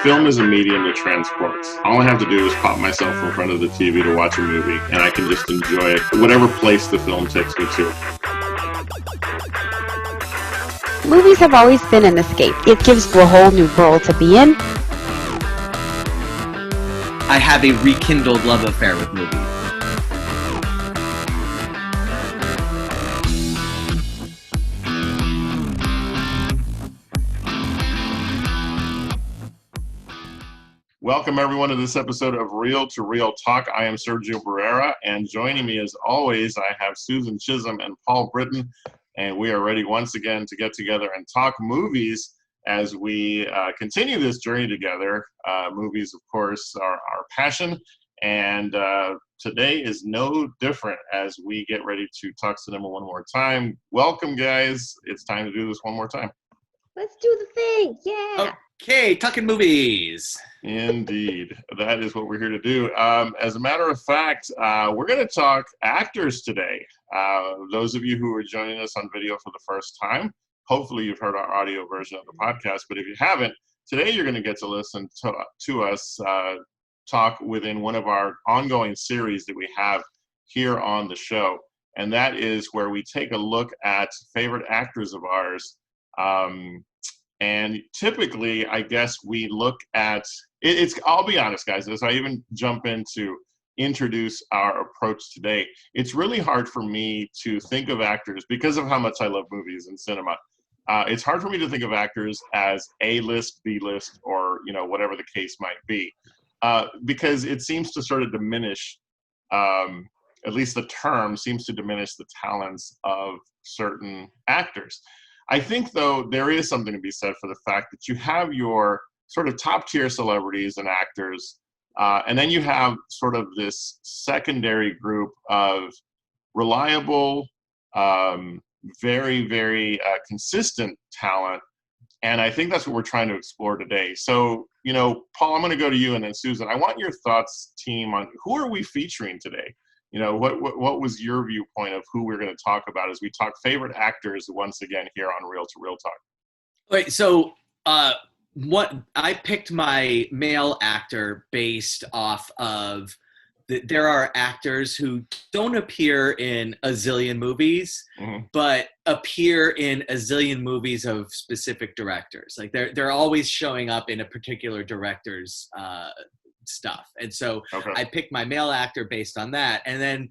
Film is a medium that transports. All I have to do is pop myself in front of the TV to watch a movie, and I can just enjoy it, whatever place the film takes me to. Movies have always been an escape. It gives you a whole new world to be in. I have a rekindled love affair with movies. Welcome, everyone, to this episode of Real to Real Talk. I am Sergio Barrera, and joining me, as always, I have Susan Chisholm and Paul Britton, and we are ready once again to get together and talk movies as we continue this journey together. Movies, of course, are our passion, and today is no different as we get ready to talk cinema one more time. Welcome, guys. It's time to do this one more time. Let's do the thing. Yeah. Okay, talking movies. Indeed. That is what we're here to do. As a matter of fact, we're going to talk actors today. Those of you who are joining us on video for the first time, hopefully you've heard our audio version of the podcast, but if you haven't, today you're going to get to listen to us talk within one of our ongoing series that we have here on the show. And that is where we take a look at favorite actors of ours. And typically, I guess we look at it's. I'll be honest, guys. As I even jump in to introduce our approach today, it's really hard for me to think of actors because of how much I love movies and cinema. It's hard for me to think of actors as A-list, B-list, or whatever the case might be, because it seems to sort of diminish. At least the term seems to diminish the talents of certain actors. I think, though, there is something to be said for the fact that you have your sort of top-tier celebrities and actors, and then you have sort of this secondary group of reliable, very, very consistent talent, and I think that's what we're trying to explore today. So, Paul, I'm going to go to you, and then Susan, I want your thoughts, team, on who are we featuring today? What was your viewpoint of who we're going to talk about as we talk favorite actors once again here on Real to Real Talk? Wait, so what I picked my male actor based off of there are actors who don't appear in a zillion movies, but appear in a zillion movies of specific directors. Like they're always showing up in a particular director's stuff. And so I picked my male actor based on that. And then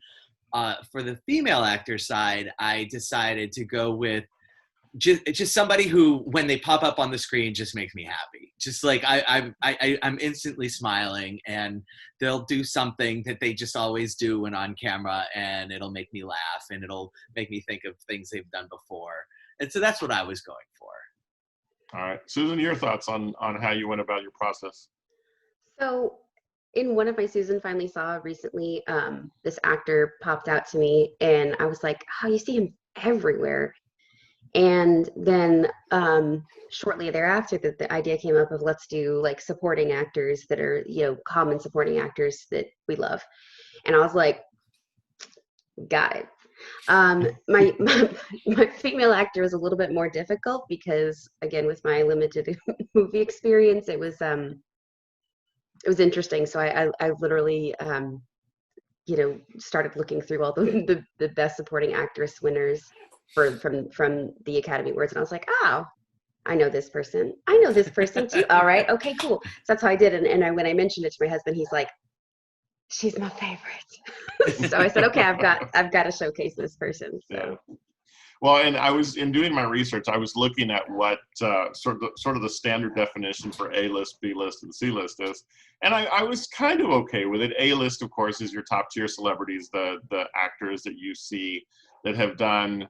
for the female actor side, I decided to go with just somebody who, when they pop up on the screen, just makes me happy. Just like I'm instantly smiling, and they'll do something that they just always do when on camera, and it'll make me laugh, and it'll make me think of things they've done before. And so that's what I was going for. All right. Susan, your thoughts on how you went about your process? So in one of my Susan finally saw recently, this actor popped out to me, and I was like, you see him everywhere. And then shortly thereafter, the idea came up of let's do like supporting actors that are, common supporting actors that we love. And I was like, got it. My female actor was a little bit more difficult because, again, with my limited movie experience, it was interesting. So I literally, started looking through all the best supporting actress winners from the Academy Awards, and I was like, I know this person. I know this person too. All right, okay, cool. So that's how I did. And when I mentioned it to my husband, he's like, she's my favorite. So I said, okay, I've got to showcase this person. So. Yeah. Well, and I was, in doing my research, I was looking at what sort of the standard definition for A-list, B-list, and C-list is. And I was kind of okay with it. A-list, of course, is your top-tier celebrities, the actors that you see that have done,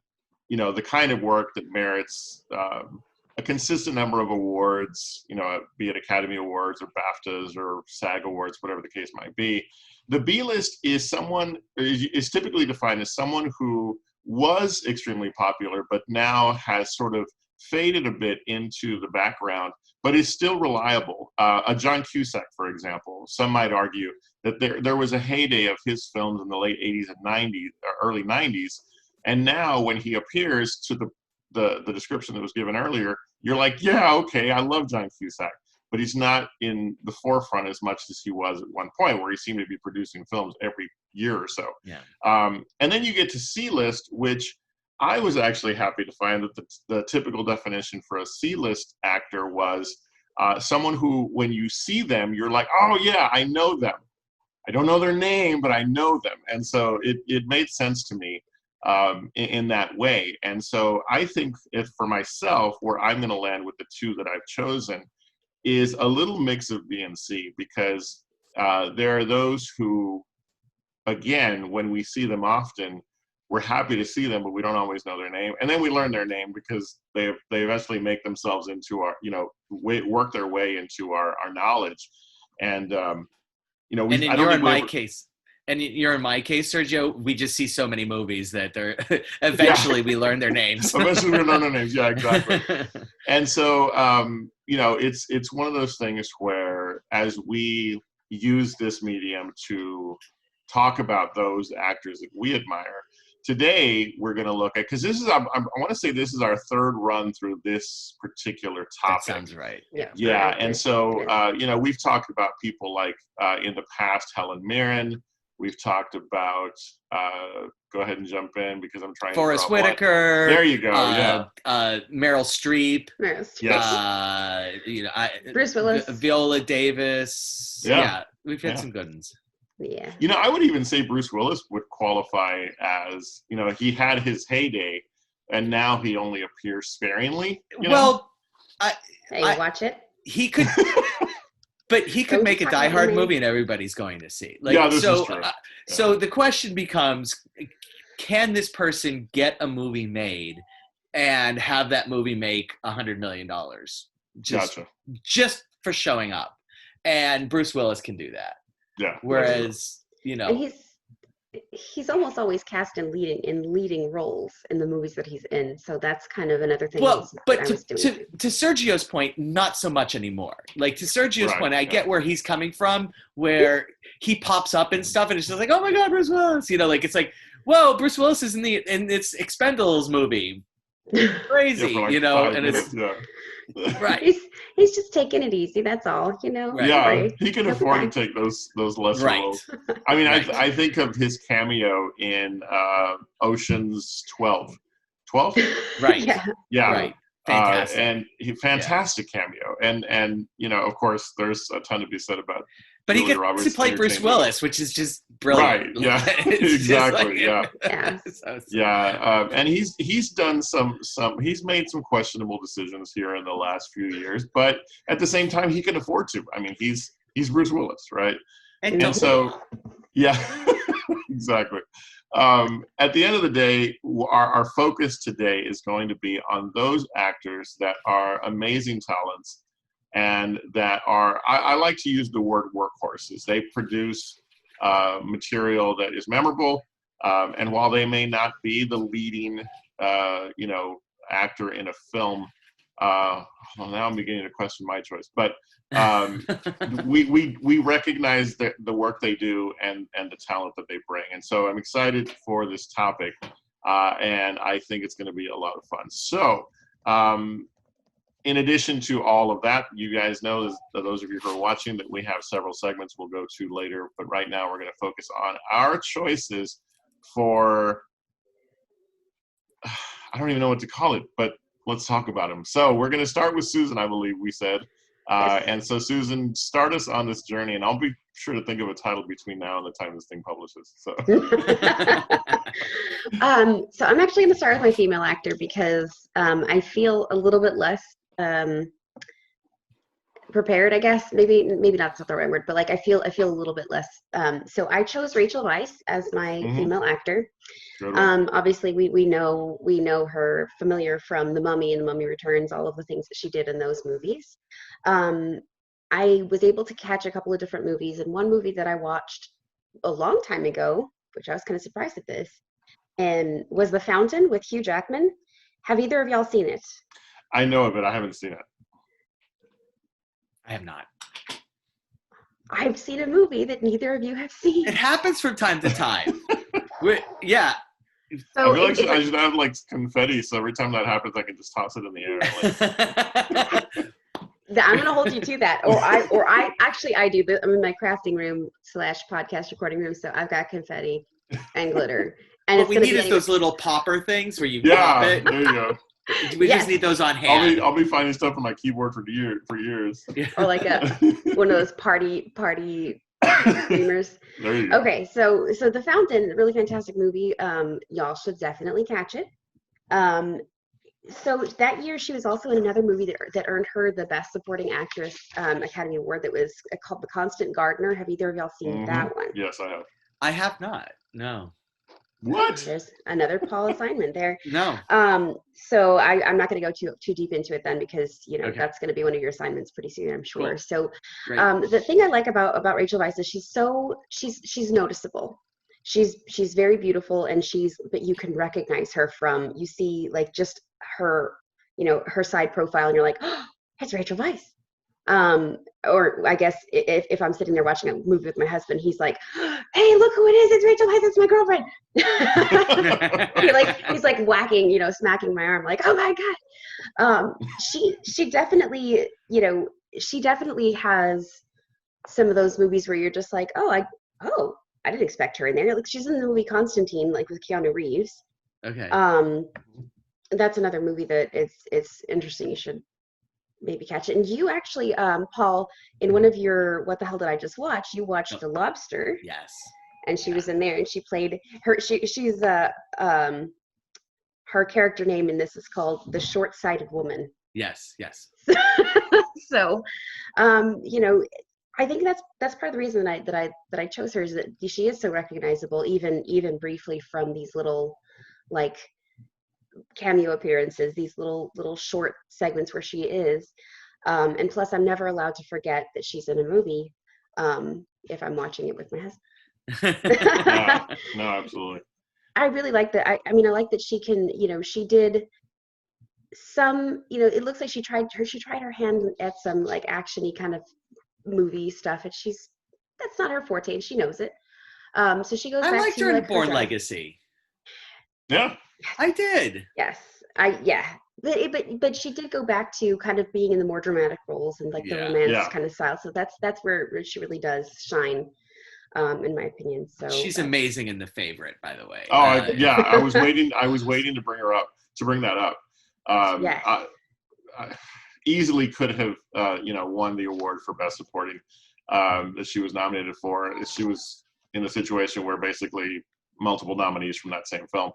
the kind of work that merits a consistent number of awards, be it Academy Awards or BAFTAs or SAG Awards, whatever the case might be. The B-list is typically defined as someone who was extremely popular, but now has sort of faded a bit into the background, but is still reliable. A John Cusack, for example, some might argue that there was a heyday of his films in the late 80s and 90s, or early 90s, and now when he appears to the description that was given earlier, you're like, yeah, okay, I love John Cusack. but he's not in the forefront as much as he was at one point, where he seemed to be producing films every year or so. Yeah. And then you get to C-list, which I was actually happy to find that the typical definition for a C-list actor was someone who, when you see them, you're like, oh yeah, I know them. I don't know their name, but I know them. And so it made sense to me in that way. And so I think if for myself, where I'm going to land with the two that I've chosen is a little mix of B and C, because there are those who, again, when we see them often, we're happy to see them, but we don't always know their name. And then we learn their name because they eventually make themselves into our, work their way into our knowledge. And, and you're in my case, Sergio, we just see so many movies that they're eventually we learn their names. Eventually we learn their names. Yeah, exactly. And so, it's one of those things where as we use this medium to talk about those actors that we admire, today we're going to look at, because this is, I want to say this is our third run through this particular topic. That sounds right. Yeah. And so, we've talked about people like in the past, Helen Mirren. We've talked about, go ahead and jump in because I'm trying Forrest to Whitaker. There you go. Meryl Streep. Yes. Bruce Willis. Viola Davis. Yeah. We've had some good ones. Yeah. I would even say Bruce Willis would qualify as, he had his heyday and now he only appears sparingly. Well, watch it. He could, but he could make a Die Hard movie and everybody's going to see. This is true. So the question becomes, can this person get a movie made and have that movie make $100 million? Just for showing up. And Bruce Willis can do that. Yeah. Whereas, and he's almost always cast in leading roles in the movies that he's in. So that's kind of another thing. Well, but to Sergio's point, not so much anymore. Like to Sergio's point, I get where he's coming from, where he pops up and stuff, and it's just like, oh my God, Bruce Willis. It's like, whoa, Bruce Willis is in this Expendables movie. Crazy, and it's right. He's just taking it easy. That's all, Right. Yeah, right. he can afford to take those lesser roles. I mean, I think of his cameo in Ocean's 12. 12? Right. Yeah. Right. Fantastic. And fantastic cameo. And of course, there's a ton to be said about. But he gets to play Bruce Willis, which is just brilliant. Right. Yeah. Exactly. Yeah. And he's done he's made some questionable decisions here in the last few years, but at the same time, he can afford to. I mean, he's Bruce Willis, right? And so, yeah, exactly. At the end of the day, our focus today is going to be on those actors that are amazing talents. And that are, I like to use the word workhorses. They produce material that is memorable. And while they may not be the leading, actor in a film, now I'm beginning to question my choice. But we recognize the work they do and the talent that they bring. And so I'm excited for this topic. And I think it's going to be a lot of fun. So, in addition to all of that, you guys know, those of you who are watching, that we have several segments we'll go to later. But right now, we're going to focus on our choices for, I don't even know what to call it, but let's talk about them. So we're going to start with Susan, I believe we said. And so, Susan, start us on this journey, and I'll be sure to think of a title between now and the time this thing publishes. So, so I'm actually going to start with my female actor because I feel a little bit less prepared, I guess. Maybe that's not the right word, but I feel a little bit less. So I chose Rachel Weisz as my female actor. Obviously we know her familiar from The Mummy and The Mummy Returns, all of the things that she did in those movies. I was able to catch a couple of different movies, and one movie that I watched a long time ago, which I was kind of surprised at this, and was The Fountain with Hugh Jackman. Have either of y'all seen it? I know of it. I haven't seen it. I have not. I've seen a movie that neither of you have seen. It happens from time to time. Yeah. So I feel like I should have confetti, so every time that happens, I can just toss it in the air. I'm gonna hold you to that. Or I actually I do. I'm in my crafting room / podcast recording room, so I've got confetti and glitter. And What it's we gonna need be is those little popper things where you pop Yeah, it. there you go. We Yes. just need those on hand. I'll be finding stuff on my keyboard for years. Or like one of those party streamers. There you go. Okay, so The Fountain, really fantastic movie. Y'all should definitely catch it. So that year she was also in another movie that earned her the Best Supporting Actress Academy Award that was called The Constant Gardener. Have either of y'all seen that one? Yes, I have. I have not. No. What? There's another Paul assignment there. No. So I'm not going to go too deep into it then, because Okay. that's going to be one of your assignments pretty soon, I'm sure. Cool. So Great. the thing I like about Rachel Weisz is she's noticeable. She's very beautiful, and but you can recognize her from, you see like just her, her side profile, and you're like, oh, it's Rachel Weisz. Or I guess if I'm sitting there watching a movie with my husband, he's like, hey, look who it is, it's Rachel Weisz, it's my girlfriend. he's like whacking, smacking my arm, like, oh my God. She definitely, she definitely has some of those movies where you're just like, I didn't expect her in there. Like, she's in the movie Constantine, like with Keanu Reeves. Okay. That's another movie that it's interesting. You should maybe catch it. And you actually, Paul, in one of your What the Hell Did I Just Watch, you watched The Lobster. Yes. And she was in there, and she played her. She's her character name in this is called The Short-Sighted Woman. Yes. Yes. So, I think that's part of the reason that I chose her, is that she is so recognizable, even briefly, from these little like cameo appearances, these little short segments where she is. And plus, I'm never allowed to forget that she's in a movie if I'm watching it with my husband. No, absolutely. I really like that. I mean, I like that she can, she did some, it looks like she tried her hand at some like actiony kind of movie stuff, and that's not her forte, and she knows it. So she goes I back liked to her in like Born Legacy. Yeah. I did. Yes. But she did go back to kind of being in the more dramatic roles and like the romance kind of style. So that's where she really does shine, in my opinion. So she's amazing in The Favorite, by the way. Oh, I was waiting to bring that up. I easily could have, won the award for Best Supporting that she was nominated for. She was in a situation where basically multiple nominees from that same film.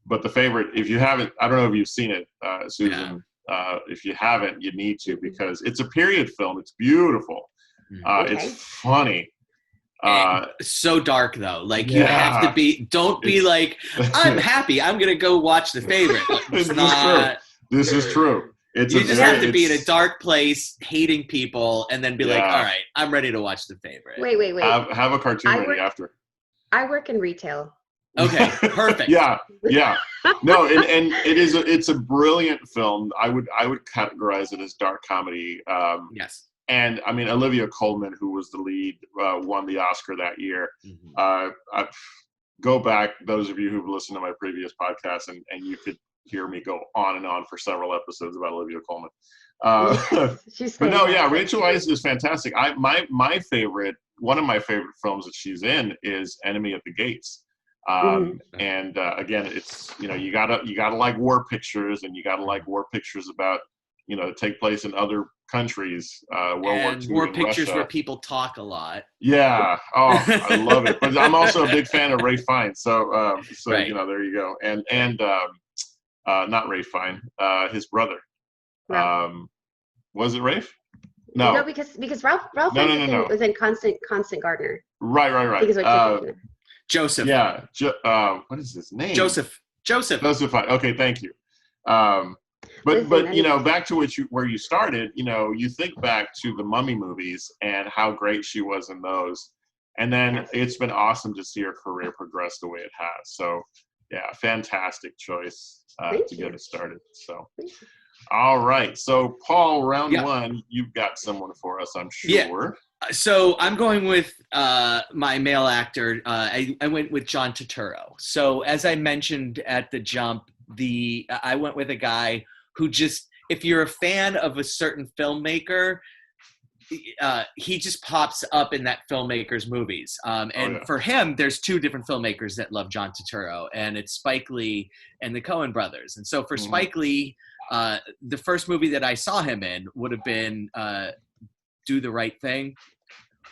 But The Favorite, if you haven't, I don't know if you've seen it, Susan. Yeah. If you haven't, you need to, because it's a period film. It's beautiful. It's funny. So dark though. Like you have to be. Don't be like, I'm happy, I'm gonna go watch The Favorite. This is true. You just have to be in a dark place, hating people, and then be like, all right, I'm ready to watch The Favorite. Wait. Have a cartoon ready after. I work in retail. Okay, perfect. Yeah. No, and it's a brilliant film. I would categorize it as dark comedy. Yes. And I mean, Olivia Colman, who was the lead, won the Oscar that year. Mm-hmm. Go back, those of you who've listened to my previous podcast, and you could hear me go on and on for several episodes about Olivia Colman. But no, Rachel Weisz is fantastic. One of my favorite films that she's in is Enemy at the Gates. And again, it's, you gotta like war pictures, and you gotta like war pictures about, take place in other countries, World War II, war pictures Russia. Where people talk a lot. Yeah. Oh, I love it. But I'm also a big fan of Ray Fiennes. So right. There you go. And not Ray Fiennes, his brother. Ralph. Was it Rafe? No, because Ralph no. was in Constant Gardener. Right. Joseph. Yeah. What is his name? Joseph. Okay, thank you. But back to where you started. You think back to the Mummy movies and how great she was in those, and then it's been awesome to see her career progress the way it has. So, yeah, fantastic choice to get it started. So, all right. So, Paul, round one, you've got someone for us, I'm sure. Yeah. So I'm going with my male actor. I went with John Turturro. So as I mentioned at the jump, I went with a guy who just, if you're a fan of a certain filmmaker, he just pops up in that filmmaker's movies. For him, there's two different filmmakers that love John Turturro, and it's Spike Lee and the Coen brothers. And so for Spike Lee, the first movie that I saw him in would have been Do the Right Thing.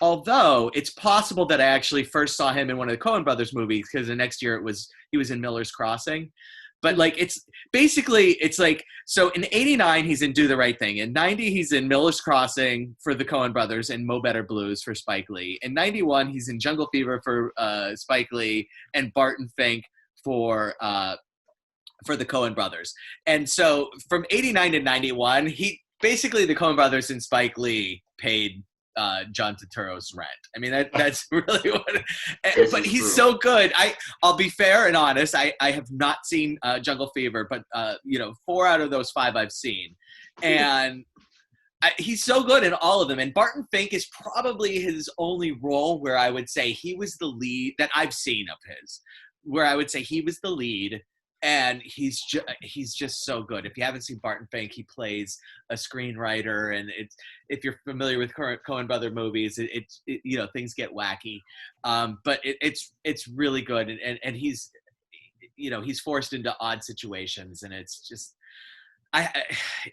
Although it's possible that I actually first saw him in one of the Coen brothers movies, because the next year he was in Miller's Crossing. But like it's like, so in 89 he's in Do the Right Thing. In 90 he's in Miller's Crossing for the Coen brothers and Mo Better Blues for Spike Lee. In 91 he's in Jungle Fever for Spike Lee and Barton Fink for the Coen brothers. And so from 89 to 91, the Coen brothers and Spike Lee paid John Turturro's rent. I mean, that's really what but he's true. So good. I'll be fair and honest. I have not seen Jungle Fever, but 4 out of those 5 I've seen. And he's so good in all of them. And Barton Fink is probably his only role where I would say he was the lead that I've seen of his, where I would say he was the lead. And he's just so good. If you haven't seen Barton Fink, he plays a screenwriter, and if you're familiar with current Coen brother movies, things get wacky, but it's really good, and he's forced into odd situations, and it's just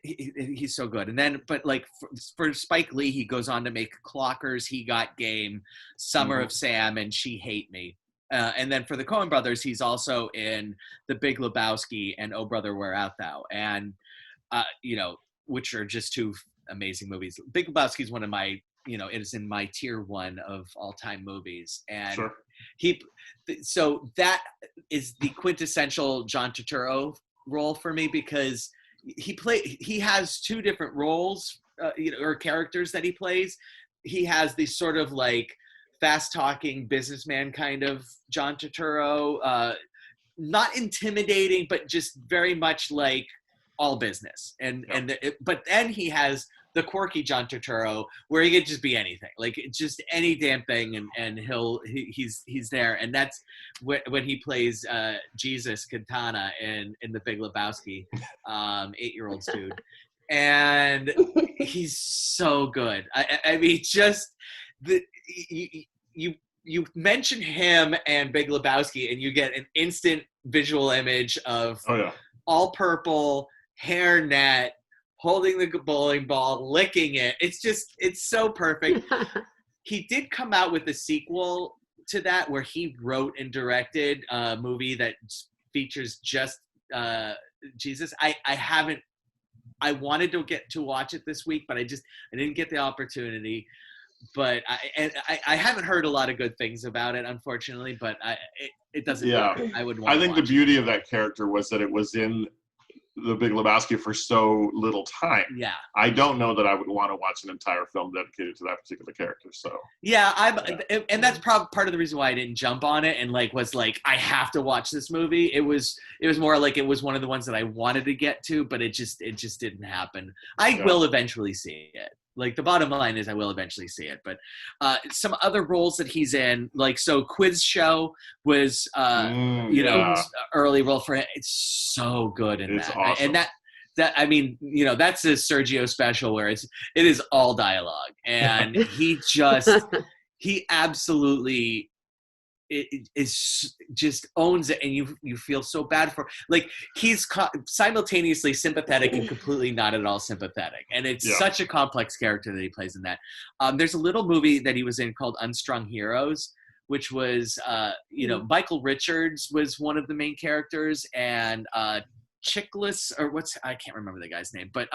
he's so good. And then, but like for Spike Lee, he goes on to make Clockers, He Got Game, Summer of Sam, and She Hate Me. And then for the Coen brothers, he's also in The Big Lebowski and Oh Brother, Where Art Thou? And, which are just two amazing movies. Big Lebowski is one of my, it is in my tier 1 of all time movies. And so that is the quintessential John Turturro role for me, because he has 2 different roles, or characters that he plays. He has these sort of like fast-talking businessman kind of John Turturro, not intimidating, but just very much like all business. But then he has the quirky John Turturro, where he could just be anything, like just any damn thing, and he's there. And that's when he plays Jesus Quintana in The Big Lebowski, 8-year-old dude, and he's so good. I mean, just you mention him and Big Lebowski, and you get an instant visual image of all purple, hairnet, holding the bowling ball, licking it. It's so perfect. He did come out with a sequel to that, where he wrote and directed a movie that features just Jesus. I wanted to get to watch it this week, but I didn't get the opportunity. But I haven't heard a lot of good things about it, unfortunately. But it doesn't. Yeah, I would want. I think the beauty of that character was that it was in The Big Lebowski for so little time. Yeah, I don't know that I would want to watch an entire film dedicated to that particular character. So and that's probably part of the reason why I didn't jump on it and was like, I have to watch this movie. It was more like it was one of the ones that I wanted to get to, but it just didn't happen. I will eventually see it. Like, the bottom line is I will eventually see it. But some other roles that he's in, like, so Quiz Show was, early role for him. It's so good in that. Awesome. And that I mean, that's a Sergio special where it is all dialogue. And he absolutely is just owns it, and you feel so bad for, like, he's simultaneously sympathetic and completely not at all sympathetic, and it's such a complex character that he plays in that. There's a little movie that he was in called Unstrung Heroes, which was Michael Richards was one of the main characters, and Chickless, or I can't remember the guy's name, but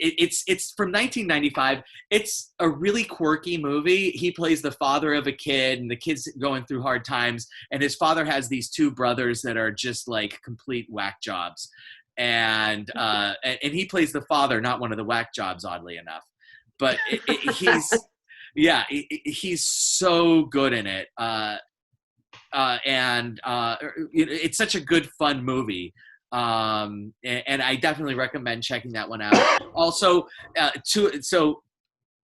it's from 1995. It's a really quirky movie. He plays the father of a kid, and the kid's going through hard times, and his father has these 2 brothers that are just like complete whack jobs, and he plays the father, not one of the whack jobs, oddly enough. But he's so good in it, and it's such a good fun movie. And I definitely recommend checking that one out. Also, so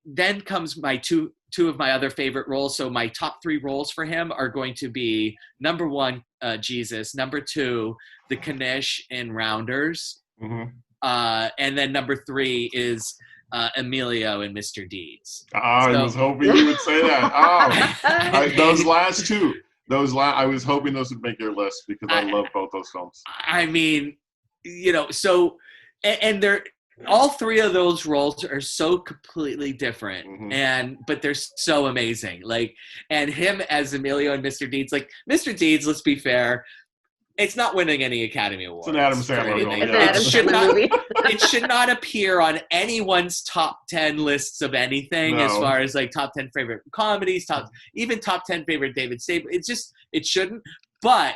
then comes my two of my other favorite roles. So my top 3 roles for him are going to be number 1, Jesus, number 2, the Kanish in Rounders, And then number 3 is Emilio and Mr. Deeds. I was hoping you would say that. Those last two. I was hoping those would make your list because I love both those films. I mean, so and they're all 3 of those roles are so completely different, but they're so amazing. Like, and him as Emilio and Mr. Deeds. Like, Mr. Deeds, let's be fair, it's not winning any Academy Awards. It's an Adam Sandler movie. It should not appear on anyone's top 10 lists of anything, as far as like top 10 favorite comedies, even top 10 favorite David Staples. It shouldn't. But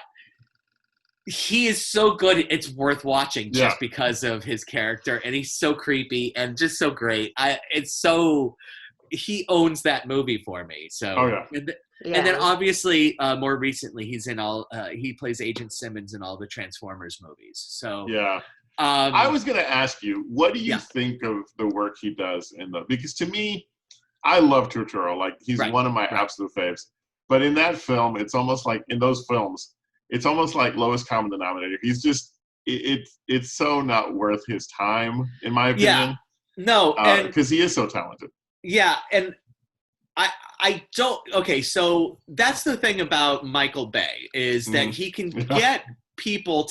he is so good. It's worth watching just because of his character, and he's so creepy and just so great. He owns that movie for me. So. And then obviously, more recently, he's in he plays Agent Simmons in all the Transformers movies. So I was going to ask you, what do you think of the work he does because to me, I love Turturro. Like, he's one of my absolute faves. But in that film, it's almost like in those films, it's almost like lowest common denominator. He's just it's so not worth his time, in my opinion. No, because he is so talented. Yeah, and I don't. Okay, so that's the thing about Michael Bay is that he can get people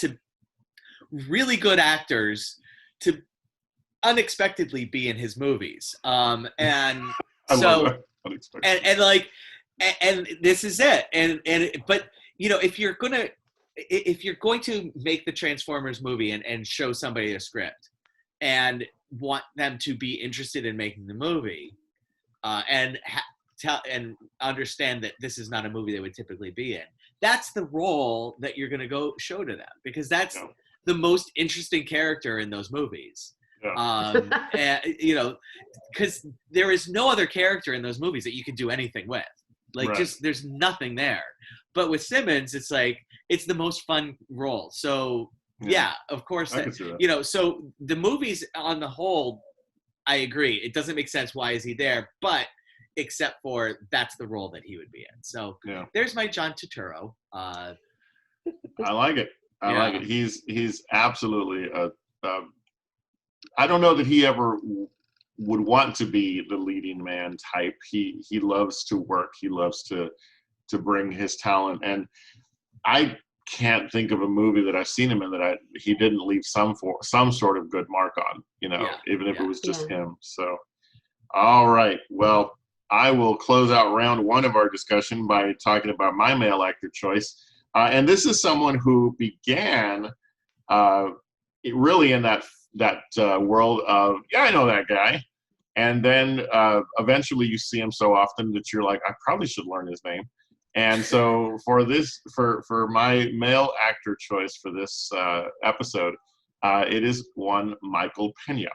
really good actors to unexpectedly be in his movies. And so and this is it. But if you're going to make the Transformers movie and show somebody a script and want them to be interested in making the movie, and understand that this is not a movie they would typically be in, that's the role that you're going to go show to them, because that's the most interesting character in those movies. Because there is no other character in those movies that you can do anything with. Like, just there's nothing there. But with Simmons, it's like it's the most fun role. So of course, so the movies on the whole, I agree. It doesn't make sense. Why is he there? But except for that's the role that he would be in. So there's my John Turturro. I like it. I like it. He's absolutely I don't know that he ever would want to be the leading man type. He loves to work. He loves to bring his talent. And I can't think of a movie that I've seen him in that he didn't leave some sort of good mark on, even if it was just him. So, all right. Well, I will close out round 1 of our discussion by talking about my male actor choice. And this is someone who began really in that world of, I know that guy. And then eventually you see him so often that you're like, I probably should learn his name. And so for my male actor choice for this episode, it is one Michael Pena.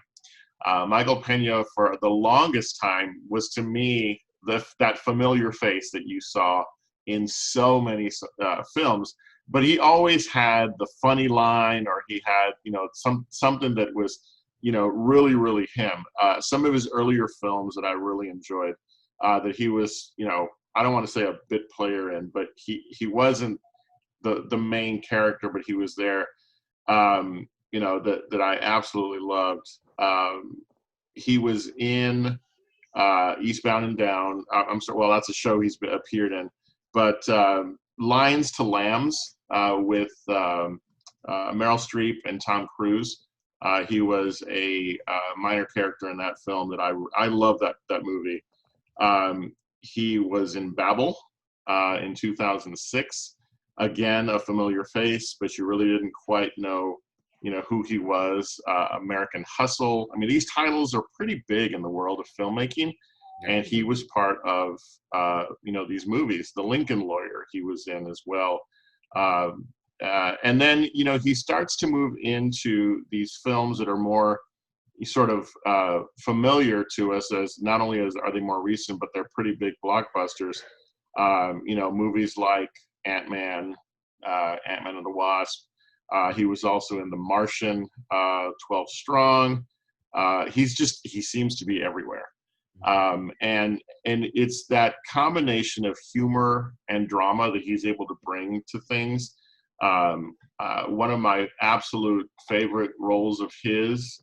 Michael Pena, for the longest time, was to me that familiar face that you saw in so many films. But he always had the funny line, or he had something that was really, really him. Some of his earlier films that I really enjoyed, that he was I don't want to say a bit player in, but he wasn't the main character, but he was there. That I absolutely loved. He was in Eastbound and Down. I'm sorry. Well, that's a show he's appeared in. But Lions to Lambs with Meryl Streep and Tom Cruise. He was a minor character in that film that I love that movie. He was in Babel in 2006. Again, a familiar face, but you really didn't quite know who he was. American Hustle. I mean, these titles are pretty big in the world of filmmaking, and he was part of these movies. The Lincoln Lawyer he was in as well. And then he starts to move into these films that are more sort of familiar to us, as not only are they more recent, but they're pretty big blockbusters. Movies like Ant-Man and the Wasp. He was also in The Martian, 12 Strong. He seems to be everywhere. And it's that combination of humor and drama that he's able to bring to things One of my absolute favorite roles of his,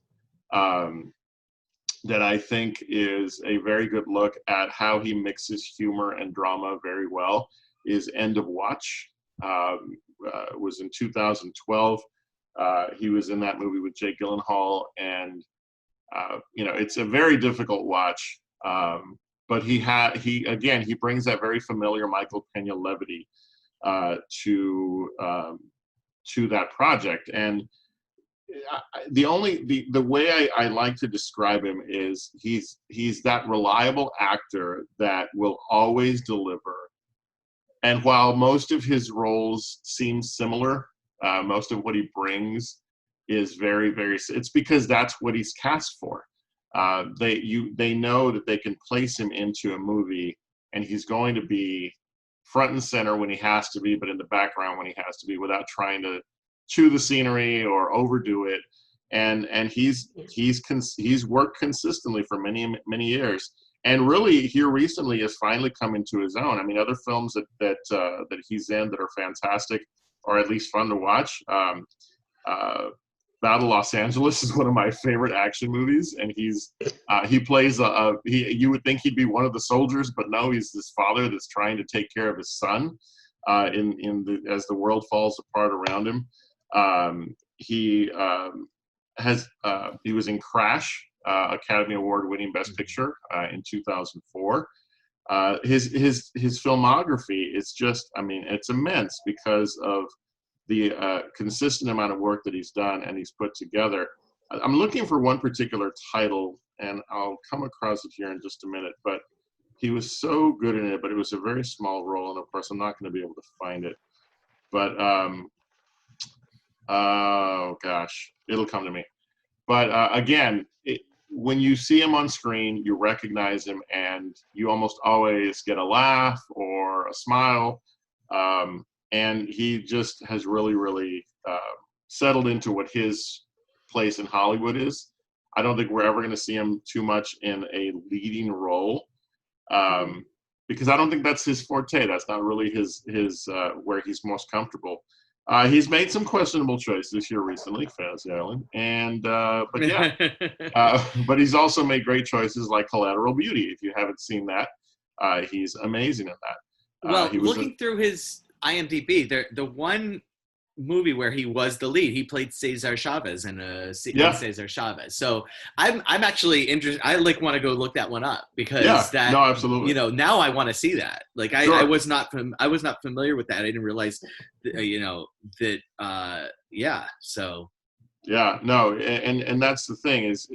that I think is a very good look at how he mixes humor and drama very well, is End of Watch. It was in 2012. He was in that movie with Jake Gyllenhaal, and it's a very difficult watch. But he brings that very familiar Michael Pena levity to that project. And the way I like to describe him is he's that reliable actor that will always deliver. And while most of his roles seem similar, most of what he brings is very, very, it's because that's what he's cast for. They know that they can place him into a movie and he's going to be front and center when he has to be, but in the background when he has to be, without trying to chew the scenery or overdo it. And he's worked consistently for many, many years. And really here recently has finally come into his own. I mean, other films that he's in that are fantastic, or at least fun to watch. Battle Los Angeles is one of my favorite action movies, and he plays you would think he'd be one of the soldiers, but no, he's this father that's trying to take care of his son as the world falls apart around him. He was in Crash, Academy Award winning Best Picture in 2004. His filmography is just, I mean, it's immense because of the consistent amount of work that he's done and he's put together. I'm looking for one particular title, and I'll come across it here in just a minute, but he was so good in it, but it was a very small role, and of course I'm not going to be able to find it. But, oh gosh, it'll come to me. But again, when you see him on screen, you recognize him, and you almost always get a laugh or a smile. And he just has really, really settled into what his place in Hollywood is. I don't think we're ever going to see him too much in a leading role, because I don't think that's his forte. That's not really his where he's most comfortable. He's made some questionable choices here recently, Fantasy Island, but yeah, but he's also made great choices like Collateral Beauty. If you haven't seen that, he's amazing in that. Well, looking through his IMDb, the one movie where he was the lead, he played Cesar Chavez in Cesar Chavez. So I'm actually interested. I want to go look that one up, because no, absolutely. Now I want to see that. Sure. I was not familiar with that. I didn't realize, So yeah, no, and that's the thing is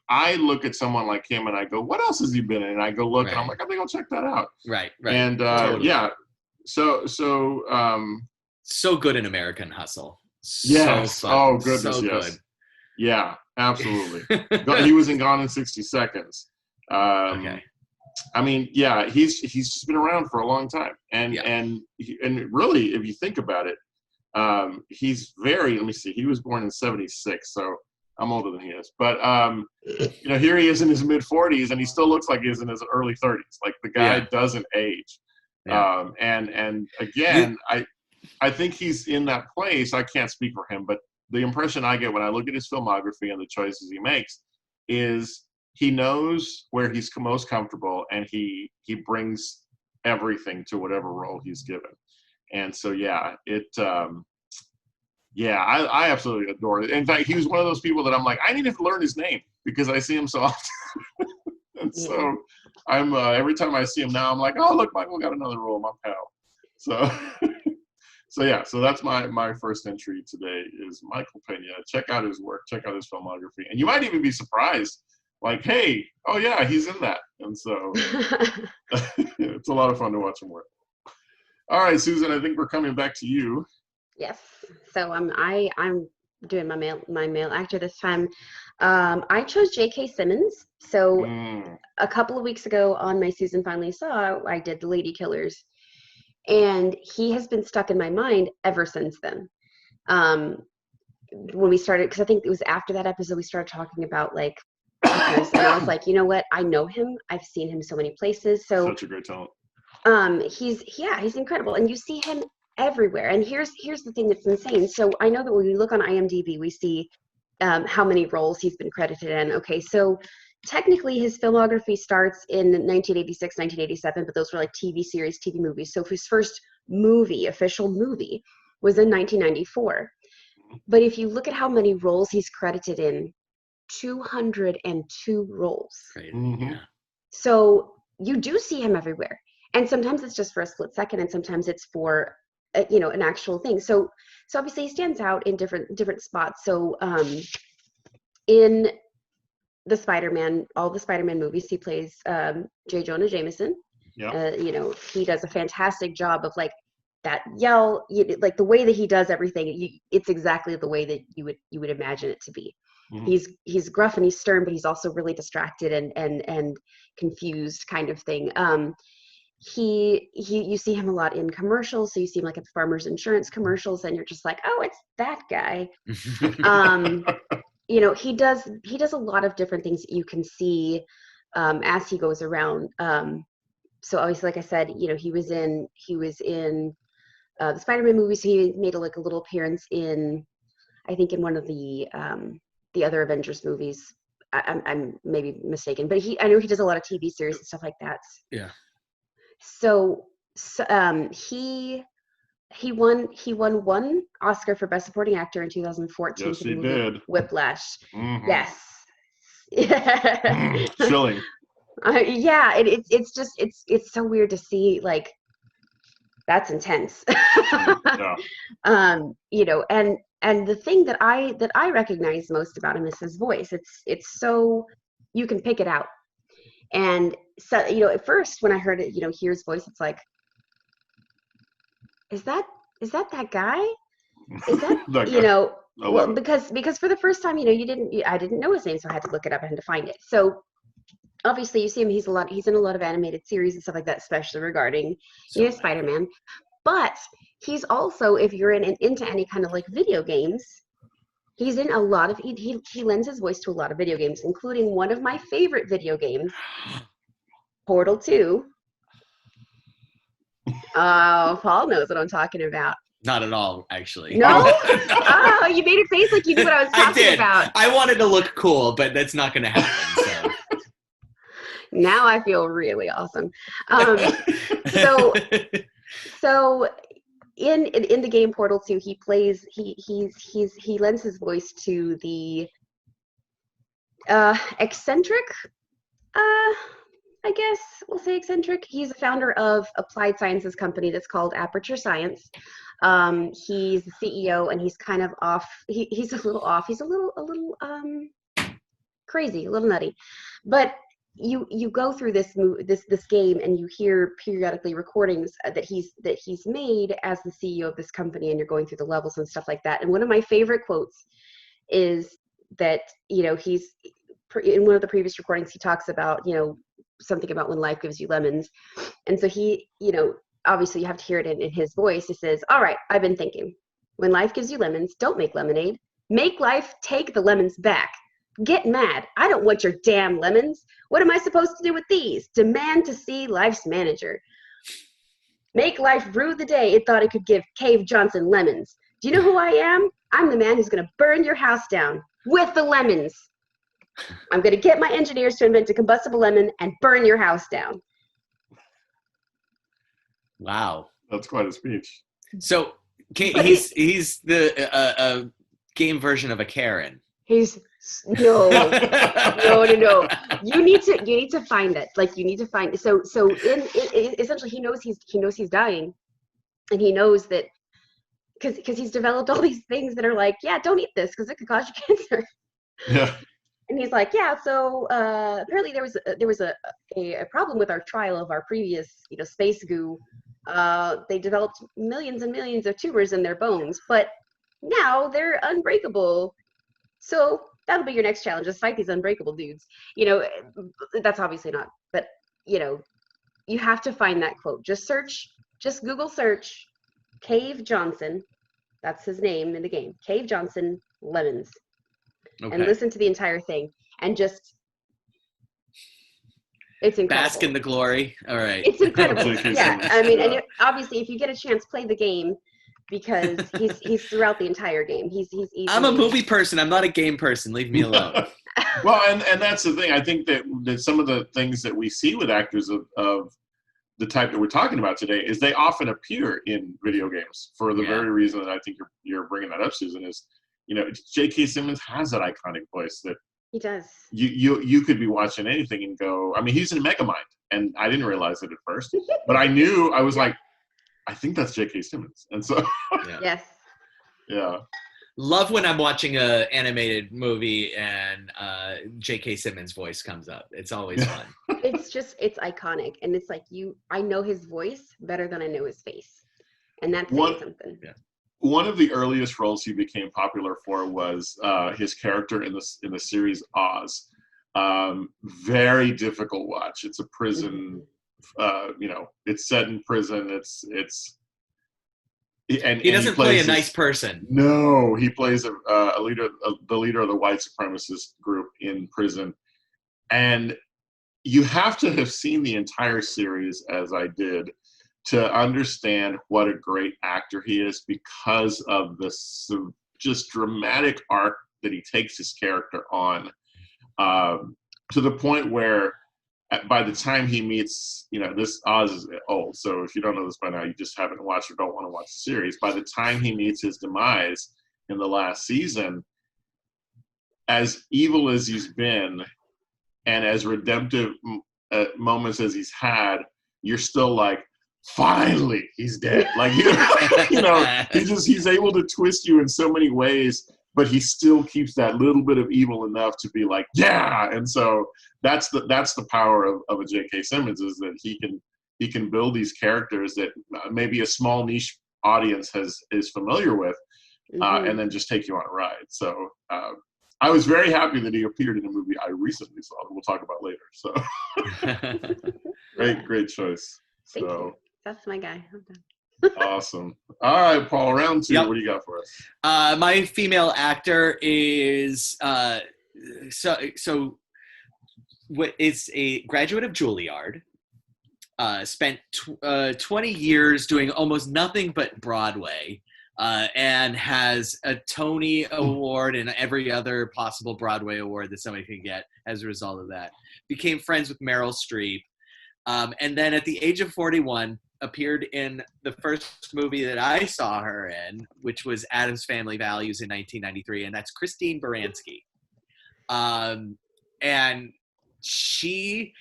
I look at someone like him and I go, what else has he been in? And I go look, and I'm like, I think I'll check that out. Right. And totally. yeah, so good in American Hustle. Yes. So fun. Oh goodness, so yes. Good. Yeah, absolutely. He was in Gone in 60 Seconds. Okay. I mean, yeah, he's just been around for a long time, and really, if you think about it, he's very. Let me see. He was born in 76, so I'm older than he is. But here he is in his mid 40s, and he still looks like he's in his early 30s. Like, the guy doesn't age. Yeah. And again, I think he's in that place. I can't speak for him, but the impression I get when I look at his filmography and the choices he makes is he knows where he's most comfortable, and he brings everything to whatever role he's given. And so, I absolutely adore it. In fact, he was one of those people that I'm like, I need to learn his name because I see him so often. And so I'm every time I see him now, I'm like, oh, look, Michael got another role, my pal. So so that's my first entry today is Michael Pena. Check out his work, check out his filmography, and you might even be surprised, like, hey, oh yeah, he's in that. And so it's a lot of fun to watch him work. All right, Susan, I think we're coming back to you. Yes. So I'm doing my male actor this time. I chose J.K. Simmons. So a couple of weeks ago on my Susan Finally Saw, I did The Lady Killers, and he has been stuck in my mind ever since then. When we started, because I think it was after that episode we started talking about like actors, and I was like, you know what? I know him. I've seen him so many places. So such a great talent. He's incredible, and you see him everywhere. And here's the thing that's insane. So I know that when we look on IMDb, we see how many roles he's been credited in. Okay, so technically his filmography starts in 1986, 1987, but those were like TV series, TV movies. So his first official movie, was in 1994. But if you look at how many roles he's credited in, 202 roles. Mm-hmm. So you do see him everywhere. And sometimes it's just for a split second, and sometimes it's for an actual thing. So obviously he stands out in different spots. So in the Spider-Man, all the Spider-Man movies, he plays J. Jonah Jameson. Yeah. He does a fantastic job of like that yell, like the way that he does everything. It's exactly the way that you would imagine it to be. Mm-hmm. He's gruff and he's stern, but he's also really distracted and confused, kind of thing. You see him a lot in commercials. So you see him like at the Farmers Insurance commercials, and you're just like, oh, it's that guy. He does a lot of different things that you can see as he goes around. So obviously, like I said, he was in the Spider-Man movies. So he made a little appearance in, I think, in one of the other Avengers movies. I'm maybe mistaken, but I know he does a lot of TV series and stuff like that. Yeah. So he won one Oscar for Best Supporting Actor in 2014 yes, for the he movie did. Whiplash. Mm-hmm. Yes. Chilling. Yeah, it's just it's so weird to see, like, that's intense. Yeah. And the thing that I recognize most about him is his voice. It's so, you can pick it out. And so, at first when I heard it, hear his voice, it's like, is that guy? Is that, well, because for the first time, I didn't know his name, so I had to look it up and to find it. So obviously you see him, he's in a lot of animated series and stuff like that, especially regarding, Spider-Man. But he's also, if you're into any kind of like video games, he's in a lot of, he lends his voice to a lot of video games, including one of my favorite video games, Portal 2. Oh, Paul knows what I'm talking about. Not at all, actually. No? Oh, you made a face like you knew what I was talking about. I wanted to look cool, but that's not going to happen. So. Now I feel really awesome. So in the game Portal 2, he plays, he lends his voice to the eccentric, I guess we'll say eccentric. He's a founder of applied sciences company that's called Aperture Science. He's the CEO, and he's kind of off. He's a little off. He's a little crazy, a little nutty. But you go through this game, and you hear periodically recordings that he's made as the CEO of this company, and you're going through the levels and stuff like that. And one of my favorite quotes is that, he's in one of the previous recordings, he talks about, something about when life gives you lemons. And so he, obviously you have to hear it in his voice. He says, all right, I've been thinking, when life gives you lemons, don't make lemonade. Make life take the lemons back. Get mad. I don't want your damn lemons. What am I supposed to do with these? Demand to see life's manager. Make life rue the day it thought it could give Cave Johnson lemons. Do you know who I am? I'm the man who's going to burn your house down with the lemons. I'm going to get my engineers to invent a combustible lemon and burn your house down. Wow. That's quite a speech. So he's the game version of a Karen. He's no. You need to find it. Like, you need to find it. So essentially he knows he's dying, and he knows that because he's developed all these things that are like, yeah, don't eat this because it could cause you cancer. Yeah. And he's like, yeah, so apparently there was a problem with our trial of our previous, space goo. They developed millions and millions of tumors in their bones, but now they're unbreakable. So that'll be your next challenge, is fight these unbreakable dudes. That's obviously not, but you have to find that quote. Just Google search Cave Johnson. That's his name in the game. Cave Johnson lemons. Okay. And listen to the entire thing, and just, it's incredible. Bask in the glory. All right. It's incredible. Yeah. I mean, and obviously, if you get a chance, play the game. because he's throughout the entire game. He's easy. I'm a movie person. I'm not a game person. Leave me alone. Well, and that's the thing. I think that some of the things that we see with actors of the type that we're talking about today is they often appear in video games for the very reason that I think you're bringing that up, Susan, is, you know, J.K. Simmons has that iconic voice that he does. You could be watching anything and go, I mean, he's in Megamind, and I didn't realize it at first, but I knew, I was like, I think that's J.K. Simmons. And so, Yes. Yeah. Love when I'm watching a animated movie and J.K. Simmons' voice comes up. It's always fun. It's iconic, and it's like I know his voice better than I know his face, and that's saying something. Yeah. One of the earliest roles he became popular for was his character in the series Oz. Very difficult watch. It's a prison. You know, it's set in prison. And he doesn't play a nice person. No, he plays the leader of the white supremacist group in prison. And you have to have seen the entire series, as I did, to understand what a great actor he is, because of this just dramatic arc that he takes his character on, to the point where by the time he meets, you know, this Oz is old, so if you don't know this by now, you just haven't watched or don't want to watch the series. By the time he meets his demise in the last season, as evil as he's been and as redemptive moments as he's had, you're still like, finally he's dead. Like, you know, he's able to twist you in so many ways, but he still keeps that little bit of evil enough to be like, yeah. And so that's the power of a J.K. Simmons, is that he can build these characters that maybe a small niche audience is familiar with, and then just take you on a ride. So I was very happy that he appeared in a movie I recently saw that we'll talk about later. So great choice. Thank you. That's my guy. I'm done. Awesome. All right, Paul, round two. Yep. What do you got for us? My female actor is is a graduate of Juilliard. Spent 20 years doing almost nothing but Broadway, and has a Tony Award and every other possible Broadway award that somebody can get as a result of that. Became friends with Meryl Streep. And then at the age of 41, appeared in the first movie that I saw her in, which was Addams Family Values in 1993, and that's Christine Baranski. And she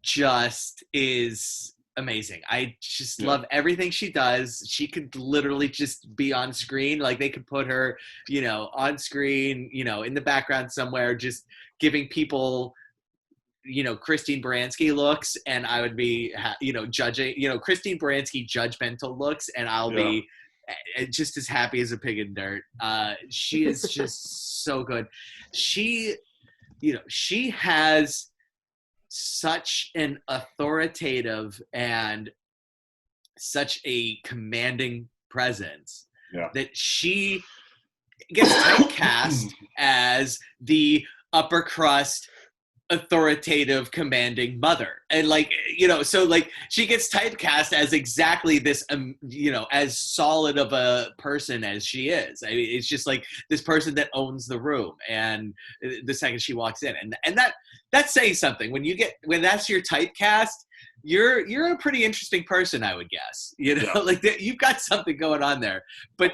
just is amazing. I just love everything she does. She could literally just be on screen. Like, they could put her, you know, on screen, you know, in the background somewhere, just giving people, you know, Christine Baranski looks, and I would be, you know, judging, you know, Christine Baranski judgmental looks, and I'll be just as happy as a pig in dirt. She is just so good. She, you know, she has such an authoritative and such a commanding presence that she gets typecast as the upper crust, authoritative, commanding mother. And like, you know, so like she gets typecast as exactly this, you know, as solid of a person as she is. I mean, it's just like this person that owns the room. And the second she walks in, and that's saying something. When that's your typecast, you're a pretty interesting person, I would guess. You know, like you've got something going on there. But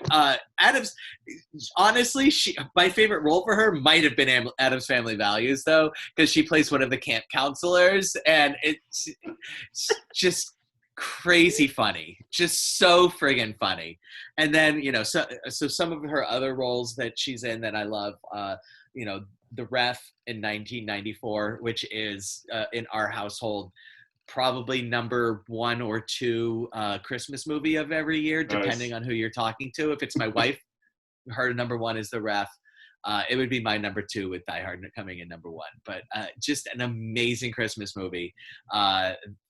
Addams, honestly, my favorite role for her might have been Addams Family Values, though, because she plays one of the camp counselors, and it's just crazy funny, just so friggin' funny. And then, you know, so some of her other roles that she's in that I love, you know, The Ref in 1994, which is in our household probably number 1 or 2 Christmas movie of every year, depending on who you're talking to. If it's my wife, her number 1 is The Ref. It would be my number 2 with Die Hard coming in number 1. But just an amazing Christmas movie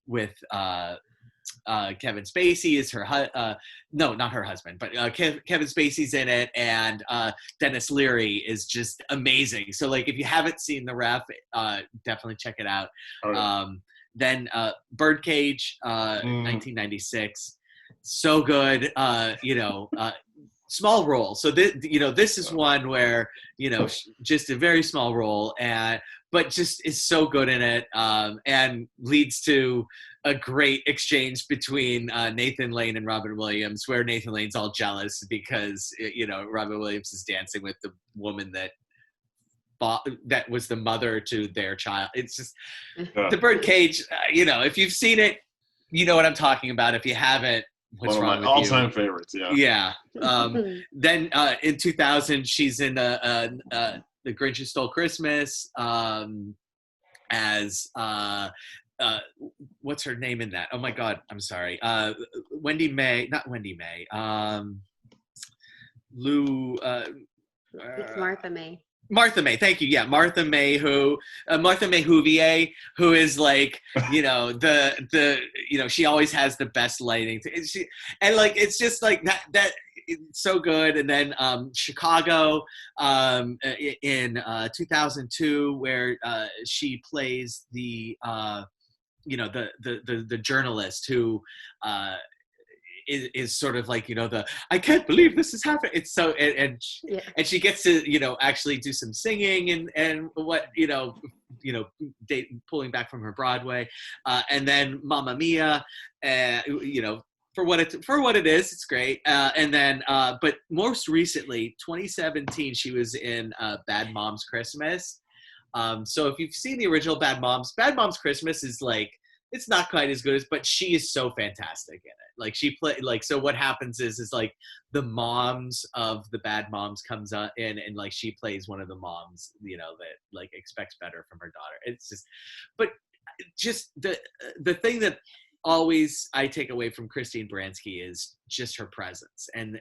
with Kevin Spacey is her no, not her husband, but Kevin Spacey's in it, and Dennis Leary is just amazing. So like, if you haven't seen The Ref, definitely check it out. Then Birdcage, 1996, so good. You know, small role. So this is one where, just a very small role, but just is so good in it, and leads to a great exchange between Nathan Lane and Robin Williams, where Nathan Lane's all jealous because, Robin Williams is dancing with the woman that was the mother to their child. It's just the Birdcage. If you've seen it, you know what I'm talking about. If you haven't, what's wrong with you? All-time favorites. Yeah. Then in 2000, she's in The Grinch Who Stole Christmas as what's her name in that? Oh my God, I'm sorry. Not Wendy May. It's Martha May. Martha May, thank you. Yeah, Martha May Whovier, who is like, she always has the best lighting. It's just like that. It's so good. And then Chicago in 2002, where she plays the journalist who is sort of like, I can't believe this is happening. It's so, and she gets to, actually do some singing and what, pulling back from her Broadway. And then Mamma Mia, for what it is, it's great. And then, but most recently, 2017, she was in Bad Moms Christmas. So if you've seen the original Bad Moms Christmas is like, it's not quite as good but she is so fantastic in it. Like so what happens is like the moms of the Bad Moms comes in and like she plays one of the moms, that like expects better from her daughter. It's just the thing that always I take away from Christine Baranski is just her presence and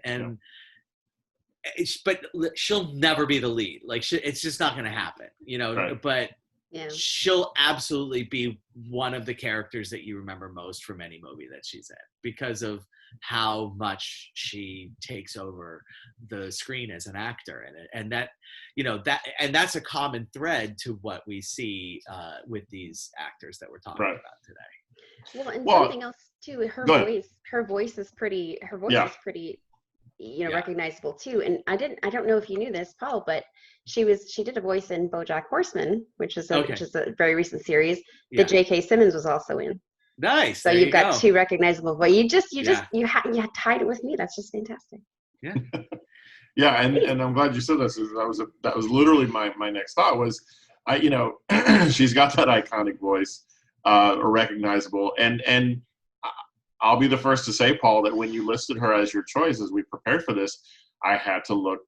but she'll never be the lead. Like it's just not going to happen, right. But she'll absolutely be one of the characters that you remember most from any movie that she's in because of how much she takes over the screen as an actor in it. And that's a common thread to what we see with these actors that we're talking about today. Well, and something else too, her voice is pretty recognizable too. And I don't know if you knew this, Paul, but she did a voice in BoJack Horseman, which is a very recent series that J.K. Simmons was also in. Nice. So you've got two recognizable voices. You tied it with me. That's just fantastic. Yeah. Yeah, and I'm glad you said this. That was literally my next thought was, she's got that iconic voice, or recognizable, and I'll be the first to say, Paul, that when you listed her as your choice as we prepared for this, I had to look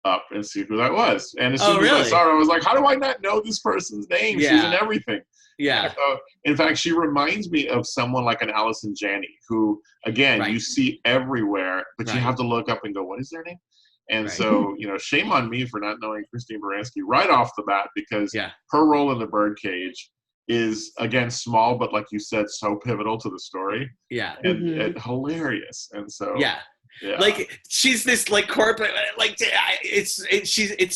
up and see who that was. And as soon as I saw her, I was like, how do I not know this person's name? Yeah. She's in everything. Yeah. So, in fact, she reminds me of someone like an Allison Janney, who, again, you see everywhere, but you have to look up and go, what is their name? And so, shame on me for not knowing Christine Baranski right off the bat, because her role in The Birdcage is, again, small, but like you said, so pivotal to the story. Yeah. And hilarious. And so. Yeah. Like she's this like corporate, like it's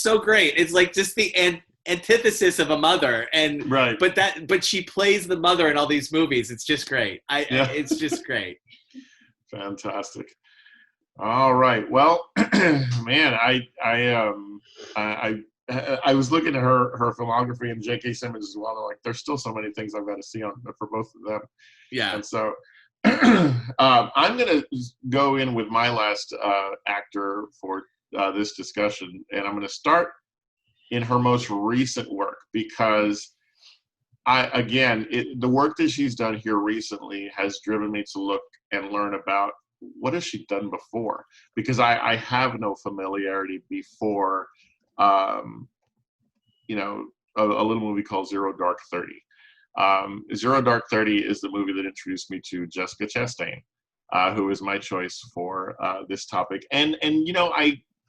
so great. It's like just the antithesis of a mother, and but she plays the mother in all these movies. It's just great. It's just great. Fantastic. All right. Well, man, I was looking at her filmography and J.K. Simmons as well. Like, there's still so many things I've got to see for both of them. Yeah. And so. I'm going to go in with my last actor for this discussion, and I'm going to start in her most recent work because, the work that she's done here recently has driven me to look and learn about what has she done before, because I have no familiarity before, a little movie called Zero Dark 30. Zero Dark 30 is the movie that introduced me to Jessica Chastain, who is my choice for this topic. And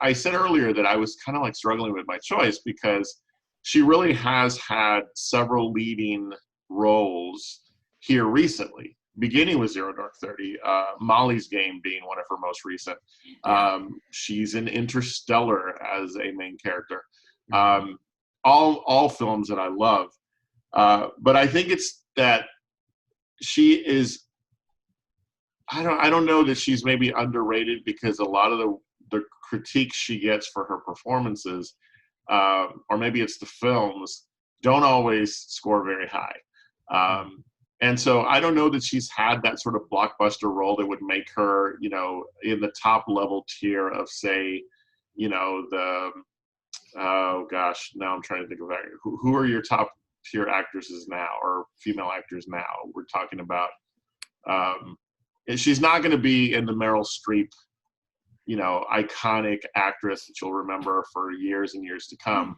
I said earlier that I was kind of like struggling with my choice because she really has had several leading roles here recently, beginning with Zero Dark 30, Molly's Game being one of her most recent. She's in Interstellar as a main character. All films that I love. But I think it's that she is, I don't know that she's maybe underrated, because a lot of the critiques she gets for her performances, or maybe it's the films, don't always score very high. And so I don't know that she's had that sort of blockbuster role that would make her, you know, in the top level tier of, say, you know, oh gosh, now I'm trying to think of who are your top tier actresses now, or female actors now. We're talking about, she's not going to be in the Meryl Streep, you know, iconic actress that you'll remember for years and years to come.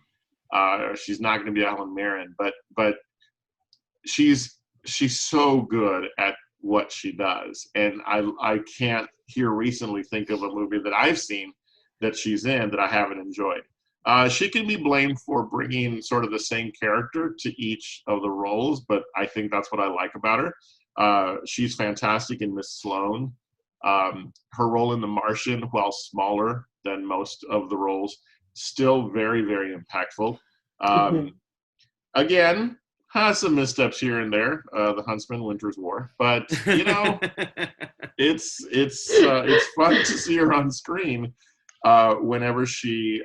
She's not going to be Helen Mirren, but she's so good at what she does. And I can't here recently think of a movie that I've seen that she's in that I haven't enjoyed. She can be blamed for bringing sort of the same character to each of the roles, but I think that's what I like about her. She's fantastic in Miss Sloane. Her role in The Martian, while smaller than most of the roles, still very, very impactful. Again, has some missteps here and there. The Huntsman, Winter's War, but you know, it's fun to see her on screen whenever she's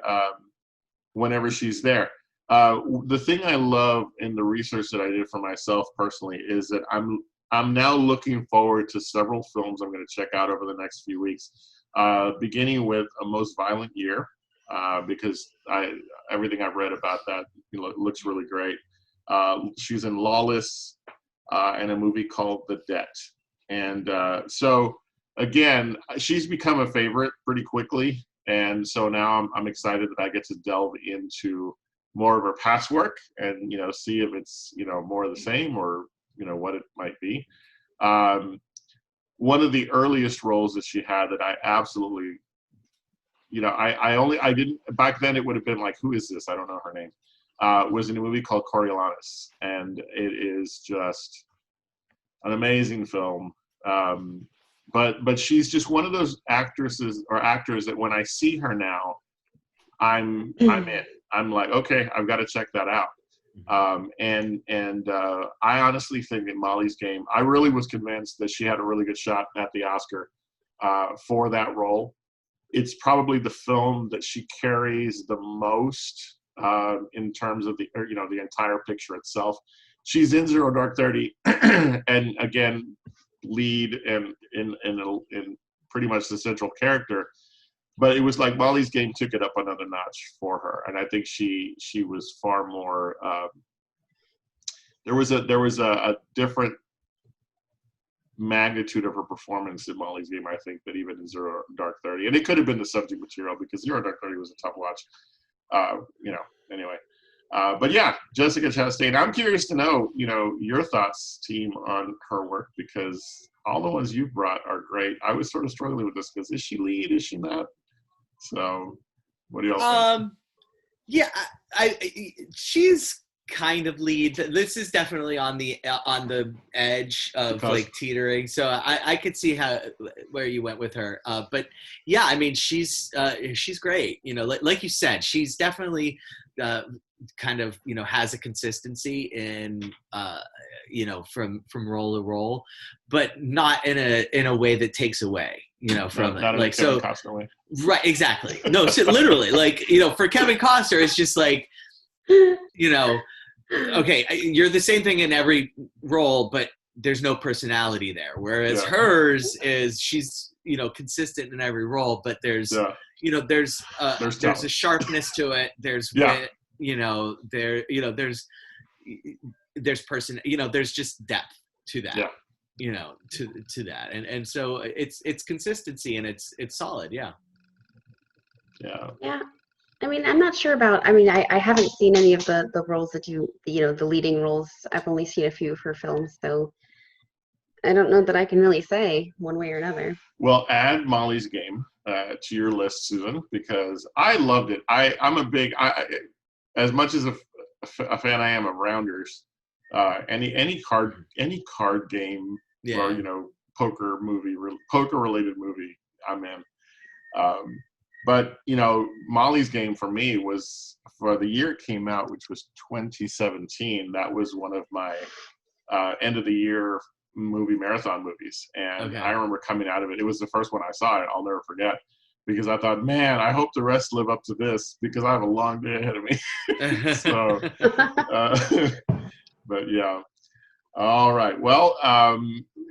there. The thing I love in the research that I did for myself personally is that I'm now looking forward to several films I'm going to check out over the next few weeks, beginning with A Most Violent Year, because everything I've read about that, you know, looks really great. She's in Lawless and a movie called The Debt. And so, again, she's become a favorite pretty quickly. And so now I'm excited that I get to delve into more of her past work and, you know, see if it's, you know, more of the same or, you know, what it might be. One of the earliest roles that she had that I absolutely, you know, I didn't, back then it would have been like, who is this? I don't know her name. Was in a movie called Coriolanus. And it is just an amazing film. But she's just one of those actresses or actors that when I see her now, I'm in. I'm like, okay, I've got to check that out. I honestly think that Molly's Game, I really was convinced that she had a really good shot at the Oscar for that role. It's probably the film that she carries the most in terms of the entire picture itself. She's in Zero Dark 30, and again, lead and in pretty much the central character. But it was like Molly's Game took it up another notch for her, and I think she was far more. There was a different magnitude of her performance in Molly's Game, I think, that even in Zero Dark 30, and it could have been the subject material because Zero Dark 30 was a tough watch. Anyway. But yeah, Jessica Chastain. I'm curious to know, you know, your thoughts, team, on her work, because all the ones you've brought are great. I was sort of struggling with this because is she lead? Is she not? So, what do y'all think? Yeah, she's kind of lead. This is definitely on the edge of like teetering. So I could see where you went with her. But yeah, I mean, she's great. You know, like you said, she's definitely kind of, you know, has a consistency in you know, from role to role, but not in a way that takes away, you know, from not it. Like, so Costner way. Right, exactly. No, so literally, like, you know, for Kevin Costner, it's just like, you know, okay, you're the same thing in every role, but there's no personality there. Whereas hers is, she's, you know, consistent in every role, but there's, you know, there's a sharpness to it. There's wit, you know, there's person, you know, there's just depth to that. You know, to that, and so it's consistency and it's solid. Yeah. I mean, I'm not sure about, I mean, I haven't seen any of the roles that you know, the leading roles. I've only seen a few of her films, so I don't know that I can really say one way or another. Well, add Molly's Game to your list, Susan, because I loved it. I'm a big, as much as a fan I am of Rounders, any card game or, you know, poker related movie, I'm in. But, you know, Molly's Game for me was, for the year it came out, which was 2017, that was one of my end of the year movie marathon movies. And I remember coming out of it. It was the first one I saw. I'll never forget. because I thought, man, I hope the rest live up to this because I have a long day ahead of me. So, but yeah. All right. Well,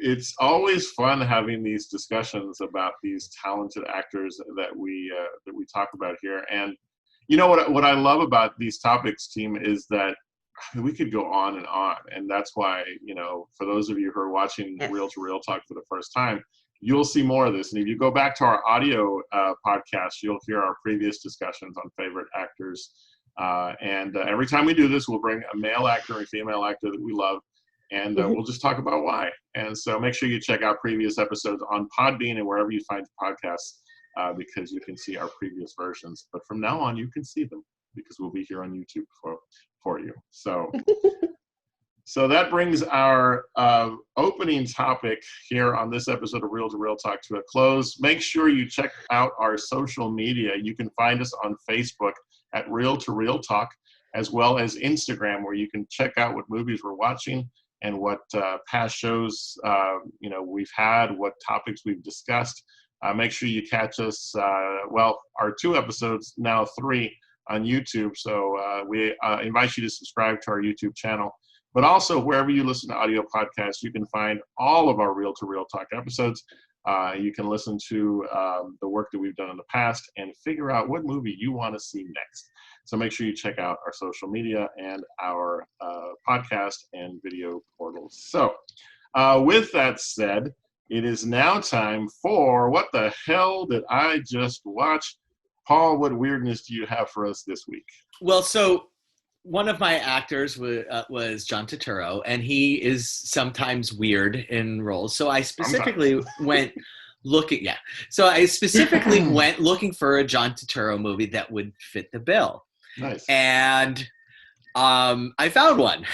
it's always fun having these discussions about these talented actors that we talk about here. And you know what I love about these topics, team, is that we could go on, and that's why, for those of you who are watching Reel to Reel Talk for the first time, you'll see more of this. And if you go back to our audio podcast, you'll hear our previous discussions on favorite actors. And every time we do this, we'll bring a male actor and female actor that we love, and we'll just talk about why. And so make sure you check out previous episodes on Podbean and wherever you find podcasts, because you can see our previous versions. But from now on, you can see them because we'll be here on YouTube for you. So, so that brings our opening topic here on this episode of Reel to Reel Talk to a close. Make sure you check out our social media. You can find us on Facebook at Reel to Reel Talk, as well as Instagram, where you can check out what movies we're watching and what past shows we've had, what topics we've discussed. Make sure you catch us, our 2 episodes, now 3, on YouTube. So we invite you to subscribe to our YouTube channel. But also, wherever you listen to audio podcasts, you can find all of our Reel to Reel Talk episodes. You can listen to the work that we've done in the past and figure out what movie you want to see next. So make sure you check out our social media and our podcast and video portals. So with that said, it is now time for What the Hell Did I Just Watch? Paul, what weirdness do you have for us this week? Well, so one of my actors was John Turturro, and he is sometimes weird in roles. So I specifically went looking for a John Turturro movie that would fit the bill. Nice. And I found one.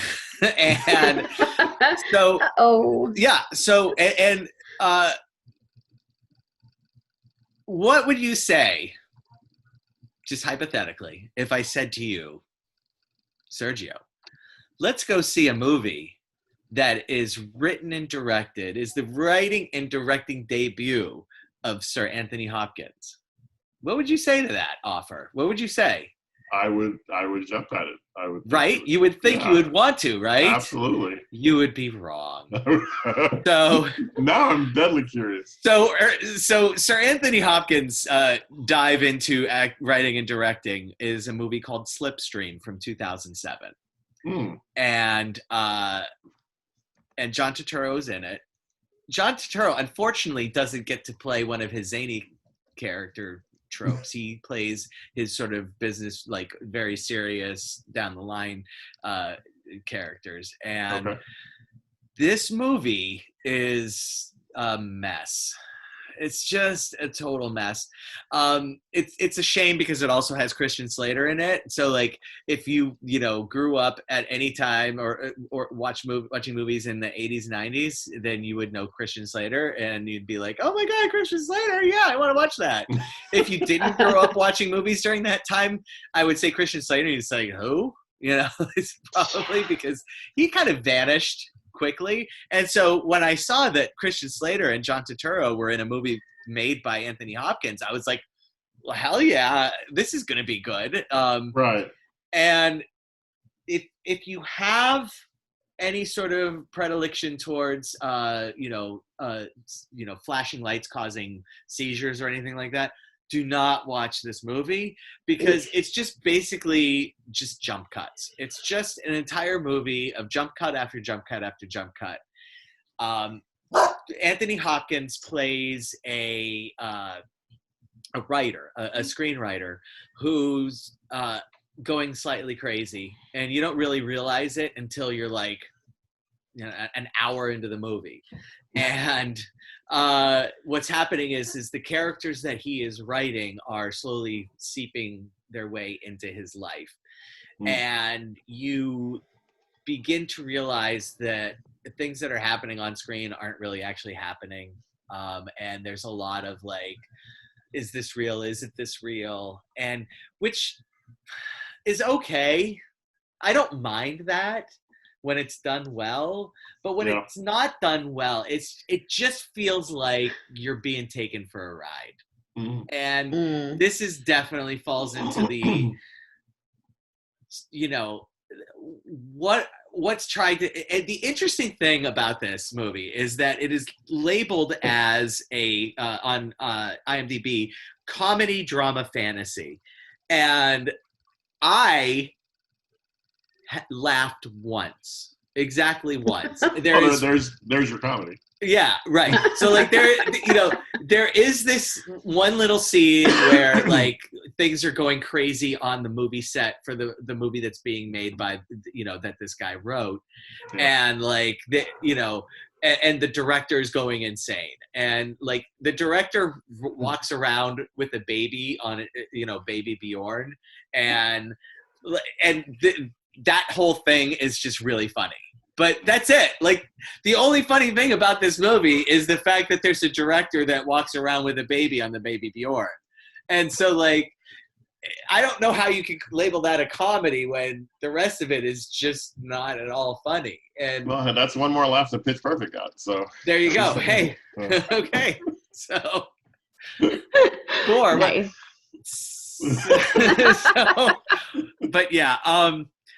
And so, yeah. So, and what would you say, just hypothetically, if I said to you, Sergio, let's go see a movie that is written and directed, is the writing and directing debut of Sir Anthony Hopkins? What would you say to that offer? What would you say? I would jump at it. Right? You would think you would want to, right? Absolutely. You would be wrong. So now I'm deadly curious. So Sir Anthony Hopkins' dive into writing and directing is a movie called Slipstream from 2007. And John Turturro is in it. John Turturro, unfortunately, doesn't get to play one of his zany character tropes. He plays his sort of business, like very serious, down the line characters. And this movie is a mess. It's just a total mess. It's a shame because it also has Christian Slater in it. So like if you grew up at any time or watching movies in the 80s, 90s, then you would know Christian Slater and you'd be like, oh my God, Christian Slater. Yeah, I want to watch that. If you didn't grow up watching movies during that time, I would say Christian Slater. You'd say, who? It's probably because he kind of vanished quickly. And so when I saw that Christian Slater and John Turturro were in a movie made by Anthony Hopkins, I was like, well, hell yeah, this is going to be good. Right. And if you have any sort of predilection towards, flashing lights causing seizures or anything like that, do not watch this movie because it's just basically just jump cuts. It's just an entire movie of jump cut after jump cut after jump cut. Anthony Hopkins plays a writer, a screenwriter who's going slightly crazy, and you don't really realize it until you're like an hour into the movie. And what's happening is the characters that he is writing are slowly seeping their way into his life. And you begin to realize that the things that are happening on screen aren't really actually happening. And there's a lot of like, is this real? Isn't this real? And which is okay. I don't mind that when it's done well, but when it's not done well, it just feels like you're being taken for a ride. And this is definitely falls into the, what's trying to, and the interesting thing about this movie is that it is labeled as a on IMDb comedy drama fantasy, and I laughed once, exactly once. There's your comedy. Yeah, right. So like there is this one little scene where like things are going crazy on the movie set for the movie that's being made by that this guy wrote, and like and the director is going insane, and like the director walks around with a baby on it, baby Bjorn, and that whole thing is just really funny. But that's it. Like, the only funny thing about this movie is the fact that there's a director that walks around with a baby on the baby Bjorn. And so, like, I don't know how you can label that a comedy when the rest of it is just not at all funny. And well, that's one more laugh than Pitch Perfect got. So there you go. Hey, okay. So, 4. Nice. But yeah,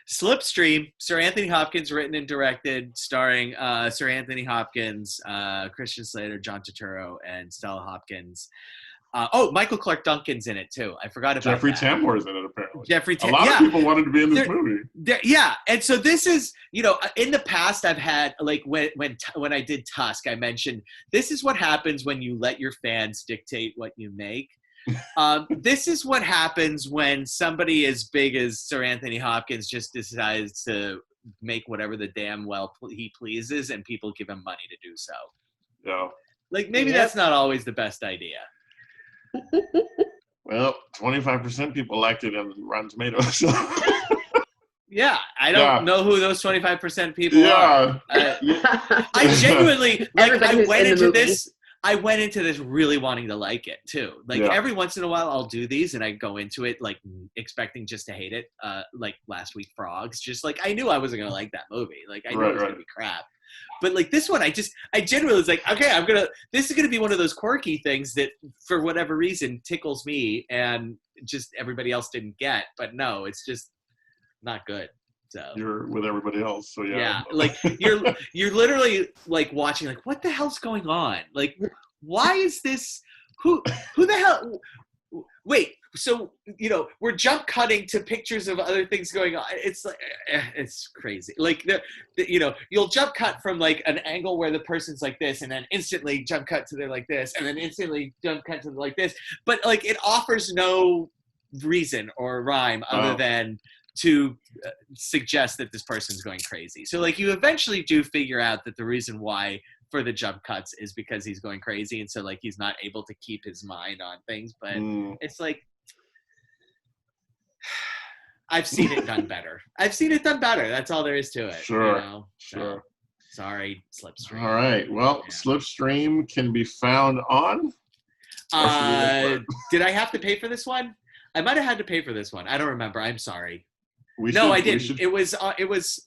Slipstream, Sir Anthony Hopkins, written and directed, starring Sir Anthony Hopkins, Christian Slater, John Turturro, and Stella Hopkins. Michael Clark Duncan's in it too. I forgot about Jeffrey that. Tambor's in it apparently. A lot of people wanted to be in this movie. Yeah, and so this is, in the past I've had, like when I did Tusk, I mentioned this is what happens when you let your fans dictate what you make. This is what happens when somebody as big as Sir Anthony Hopkins just decides to make whatever the damn well he pleases, and people give him money to do so. Yeah. Like, maybe that's not always the best idea. Well, 25% people liked it on Rotten Tomatoes. Yeah, I don't know who those 25% people are. I genuinely, like, I went into this really wanting to like it too. Like every once in a while I'll do these and I go into it like expecting just to hate it. Like last week Frogs, just like I knew I wasn't going to like that movie. Like I knew it was going to be crap. But like this one, I genuinely was like, okay, this is going to be one of those quirky things that for whatever reason tickles me and just everybody else didn't get. But no, it's just not good. So you're with everybody else. So yeah, like you're literally like watching like, what the hell's going on? Like, why is this? Who the hell? Wait, so we're jump cutting to pictures of other things going on. It's like it's crazy. Like you'll jump cut from like an angle where the person's like this, and then instantly jump cut to they're like this, and then instantly jump cut to like this. But like it offers no reason or rhyme other than to suggest that this person's going crazy. So like you eventually do figure out that the reason why for the jump cuts is because he's going crazy, and so like he's not able to keep his mind on things. But it's like I've seen it done better. That's all there is to it. Sure. So, sorry, Slipstream. All right. Well, Slipstream can be found on. Did I have to pay for this one? I might have had to pay for this one. I don't remember. I'm sorry. I didn't. It was.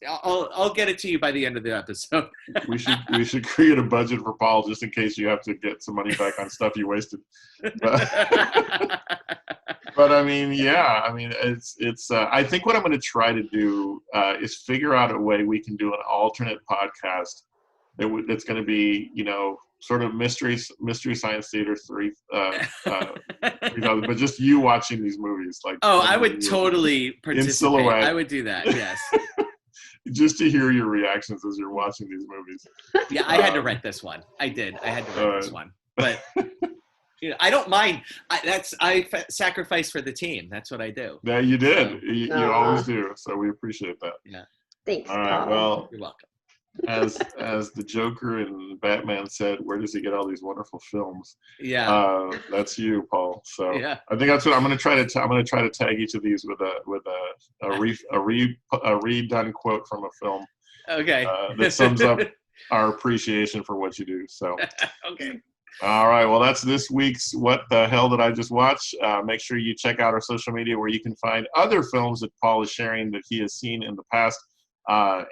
I'll get it to you by the end of the episode. we should create a budget for Paul just in case you have to get some money back on stuff you wasted. But I mean, yeah. I mean, it's. I think what I'm going to try to do is figure out a way we can do an alternate podcast that's going to be, sort of mystery science theater 3000, but just you watching these movies. Like, I would totally participate. In silhouette. I would do that. Yes. Just to hear your reactions as you're watching these movies. Yeah, I had to rent this one. I did. I had to rent this one, but I don't mind. I sacrifice for the team. That's what I do. Yeah, you did. You always do. So we appreciate that. Yeah. Thanks. All right. Well, you're welcome. As the Joker and Batman said, where does he get all these wonderful films? Yeah, that's you, Paul. So yeah. I think that's what I'm going to try to. I'm going to try to tag each of these with a redone quote from a film. Okay. That sums up our appreciation for what you do. So. Okay. All right. Well, that's this week's What the Hell Did I Just Watch? Make sure you check out our social media where you can find other films that Paul is sharing that he has seen in the past.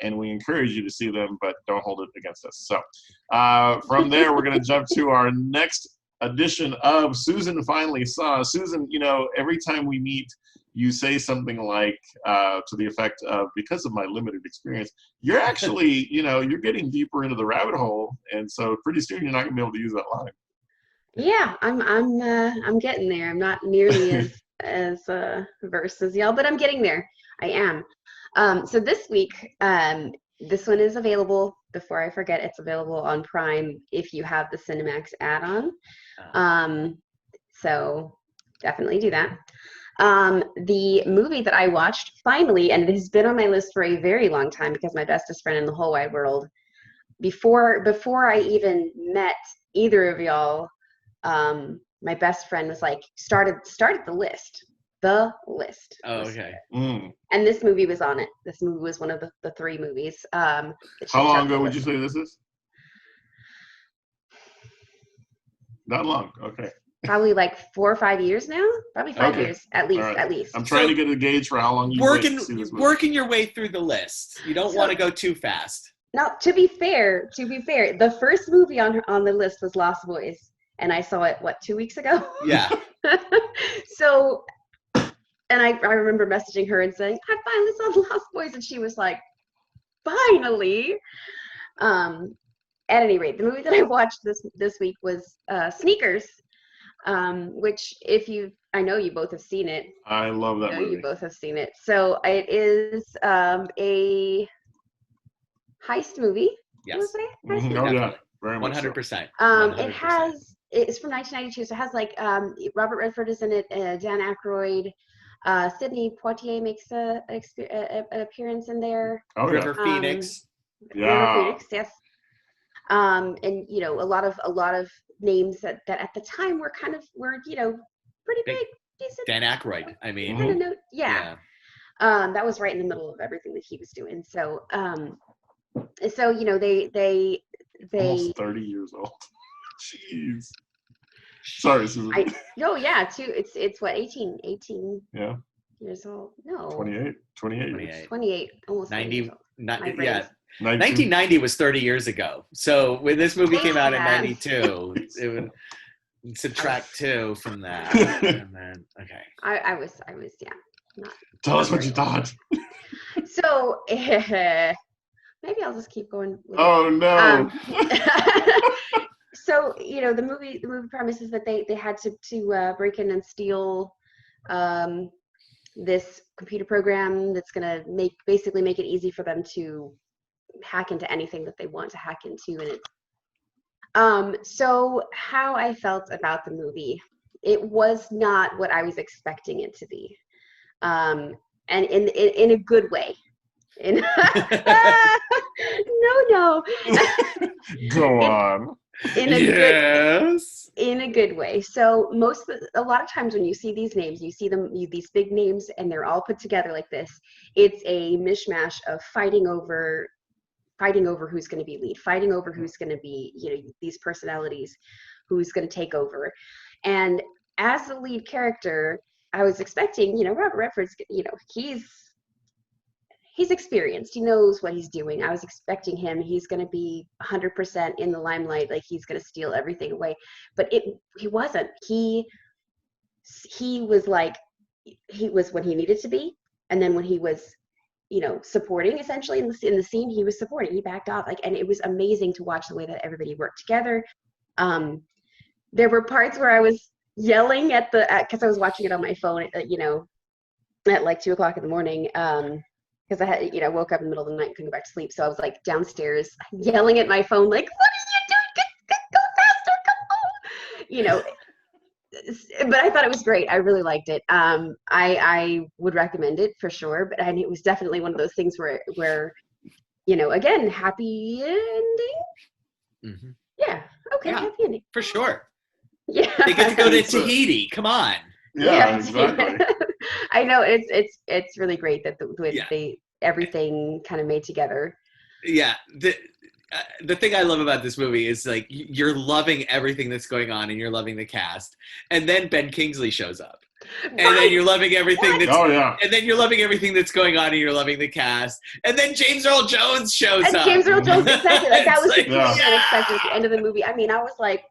And we encourage you to see them, but don't hold it against us. So from there, we're going to jump to our next edition of Susan Finally Saw. Susan, you know, every time we meet, you say something like to the effect of, because of my limited experience, you're actually, you know, you're getting deeper into the rabbit hole, and so pretty soon you're not gonna be able to use that line. Yeah, I'm getting there. I'm not nearly as versed as y'all, but I'm getting there. I am. So this week, this one is available. Before I forget, it's available on Prime if you have the Cinemax add-on. So definitely do that. The movie that I watched finally, and it has been on my list for a very long time because my bestest friend in the whole wide world, before I even met either of y'all, my best friend was like, started the list. The list. Oh, okay. Mm. And this movie was on it. This movie was one of the three movies. How long ago would you say this is? Not long. Okay. Probably like 4 or 5 years now. Probably 5 Okay. years at least. All right. At least. I'm trying to get a gauge for how long you working to see this movie. working your way through the list. You don't want to go too fast. Now, to be fair, the first movie on the list was Lost Boys, and I saw it 2 weeks ago. Yeah. So, and I remember messaging her and saying, I finally saw Lost Boys, and she was like, finally. At any rate, the movie that I watched this week was Sneakers, which I know you both have seen it. I love that movie. You both have seen it. So it is a heist movie. Yes. Mm-hmm. Oh yeah, very much 100%. It's from 1992, so it has like Robert Redford is in it, Dan Aykroyd, Sidney Poitier makes an appearance in there. Oh yeah. River Phoenix. Yeah. River Phoenix, yes. And you know, a lot of names that at the time were you know, pretty big, decent. Dan Aykroyd. I mean, kind of yeah. That was right in the middle of everything that he was doing. So you know, they almost 30 years old. Jeez. Sorry, Susan. It's what, 18 yeah. years old. No. 28 years. 28, almost 90. yeah. 1990 was 30 years ago. So when this movie came out in 92, it would subtract 2 from that. And then, okay. I was yeah. Not Tell us what you thought. So maybe I'll just keep going. Oh no. So you know, the movie premise is that they had to break in and steal this computer program that's gonna basically make it easy for them to hack into anything that they want to hack into. And so how I felt about the movie, it was not what I was expecting it to be, and in a good way. No. Go on. In a good way. So a lot of times when you see these names, you see these big names, and they're all put together like this. It's a mishmash of fighting over who's going to be lead, fighting over who's going to be, you know, these personalities, who's going to take over. And as the lead character, I was expecting, you know, Robert Redford's, you know, he's experienced. He knows what he's doing. I was expecting he's going to be 100% in the limelight, like he's going to steal everything away. But he wasn't. He was like, he was when he needed to be, and then when he was, you know, supporting essentially in the scene, he was supporting. He backed off, and it was amazing to watch the way that everybody worked together. There were parts where I was yelling because I was watching it on my phone, you know, at like 2 o'clock in the morning. Because I had, you know, woke up in the middle of the night and couldn't go back to sleep. So I was like downstairs yelling at my phone, like, what are you doing? Go faster, come home. You know, but I thought it was great. I really liked it. I would recommend it for sure. And it was definitely one of those things where, you know, again, happy ending. Mm-hmm. Yeah. Okay. Yeah, happy ending. For sure. Yeah. They get to go to Tahiti. Come on. Yeah, exactly. I know it's really great that everything kind of made together. Yeah, the thing I love about this movie is like you're loving everything that's going on and you're loving the cast, and then Ben Kingsley shows up, and then you're loving everything and then you're loving everything that's going on and you're loving the cast, and then James Earl Jones shows up. James Earl Jones, exactly. Like that was like, completely unexpected at the end of the movie. I mean, I was like,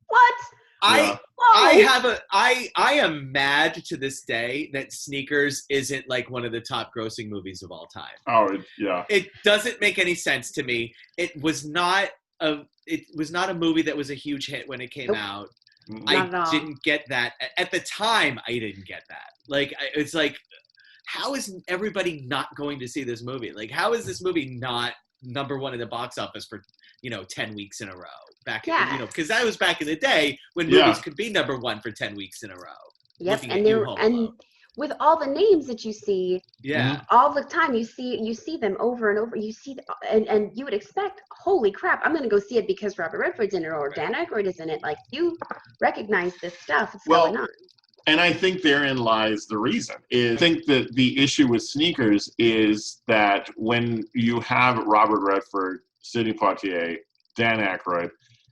what? I Whoa. I am mad to this day that Sneakers isn't like one of the top grossing movies of all time. Oh, yeah. It doesn't make any sense to me. It was not a movie that was a huge hit when it came Nope. out. Not I at all. didn't get that at the time. I didn't get that. Like it's like, how is everybody not going to see this movie? Like, how is this movie not number one in the box office for 10 weeks in a row? Yeah. Because that was back in the day when Yeah. movies could be number one for 10 weeks in a row. Yep. Looking And at they you, were, Home and Alone. with all the names that you see, Yeah. all the time you see them over and over. You see, and you would expect, holy crap, I'm gonna go see it because Robert Redford's in it or Dan Aykroyd is in it. Like, you recognize this stuff that's going on. And I think therein lies the reason. I think that the issue with Sneakers is that when you have Robert Redford, Sidney Poitier, Dan Aykroyd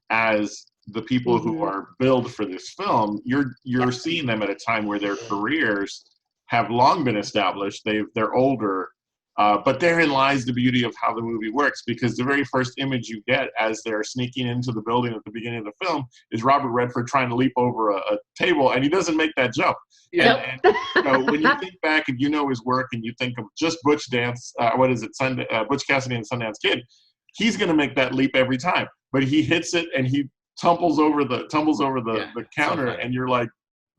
as the people who are billed for this film, you're seeing them at a time where their careers have long been established. They're older, but therein lies the beauty of how the movie works, because the very first image you get as they're sneaking into the building at the beginning of the film is Robert Redford trying to leap over a table, and he doesn't make that jump. Yeah. And when you think back and his work, and you think of just Butch Cassidy and Sundance Kid, he's going to make that leap every time, but he hits it and he tumbles over the counter, and you're like,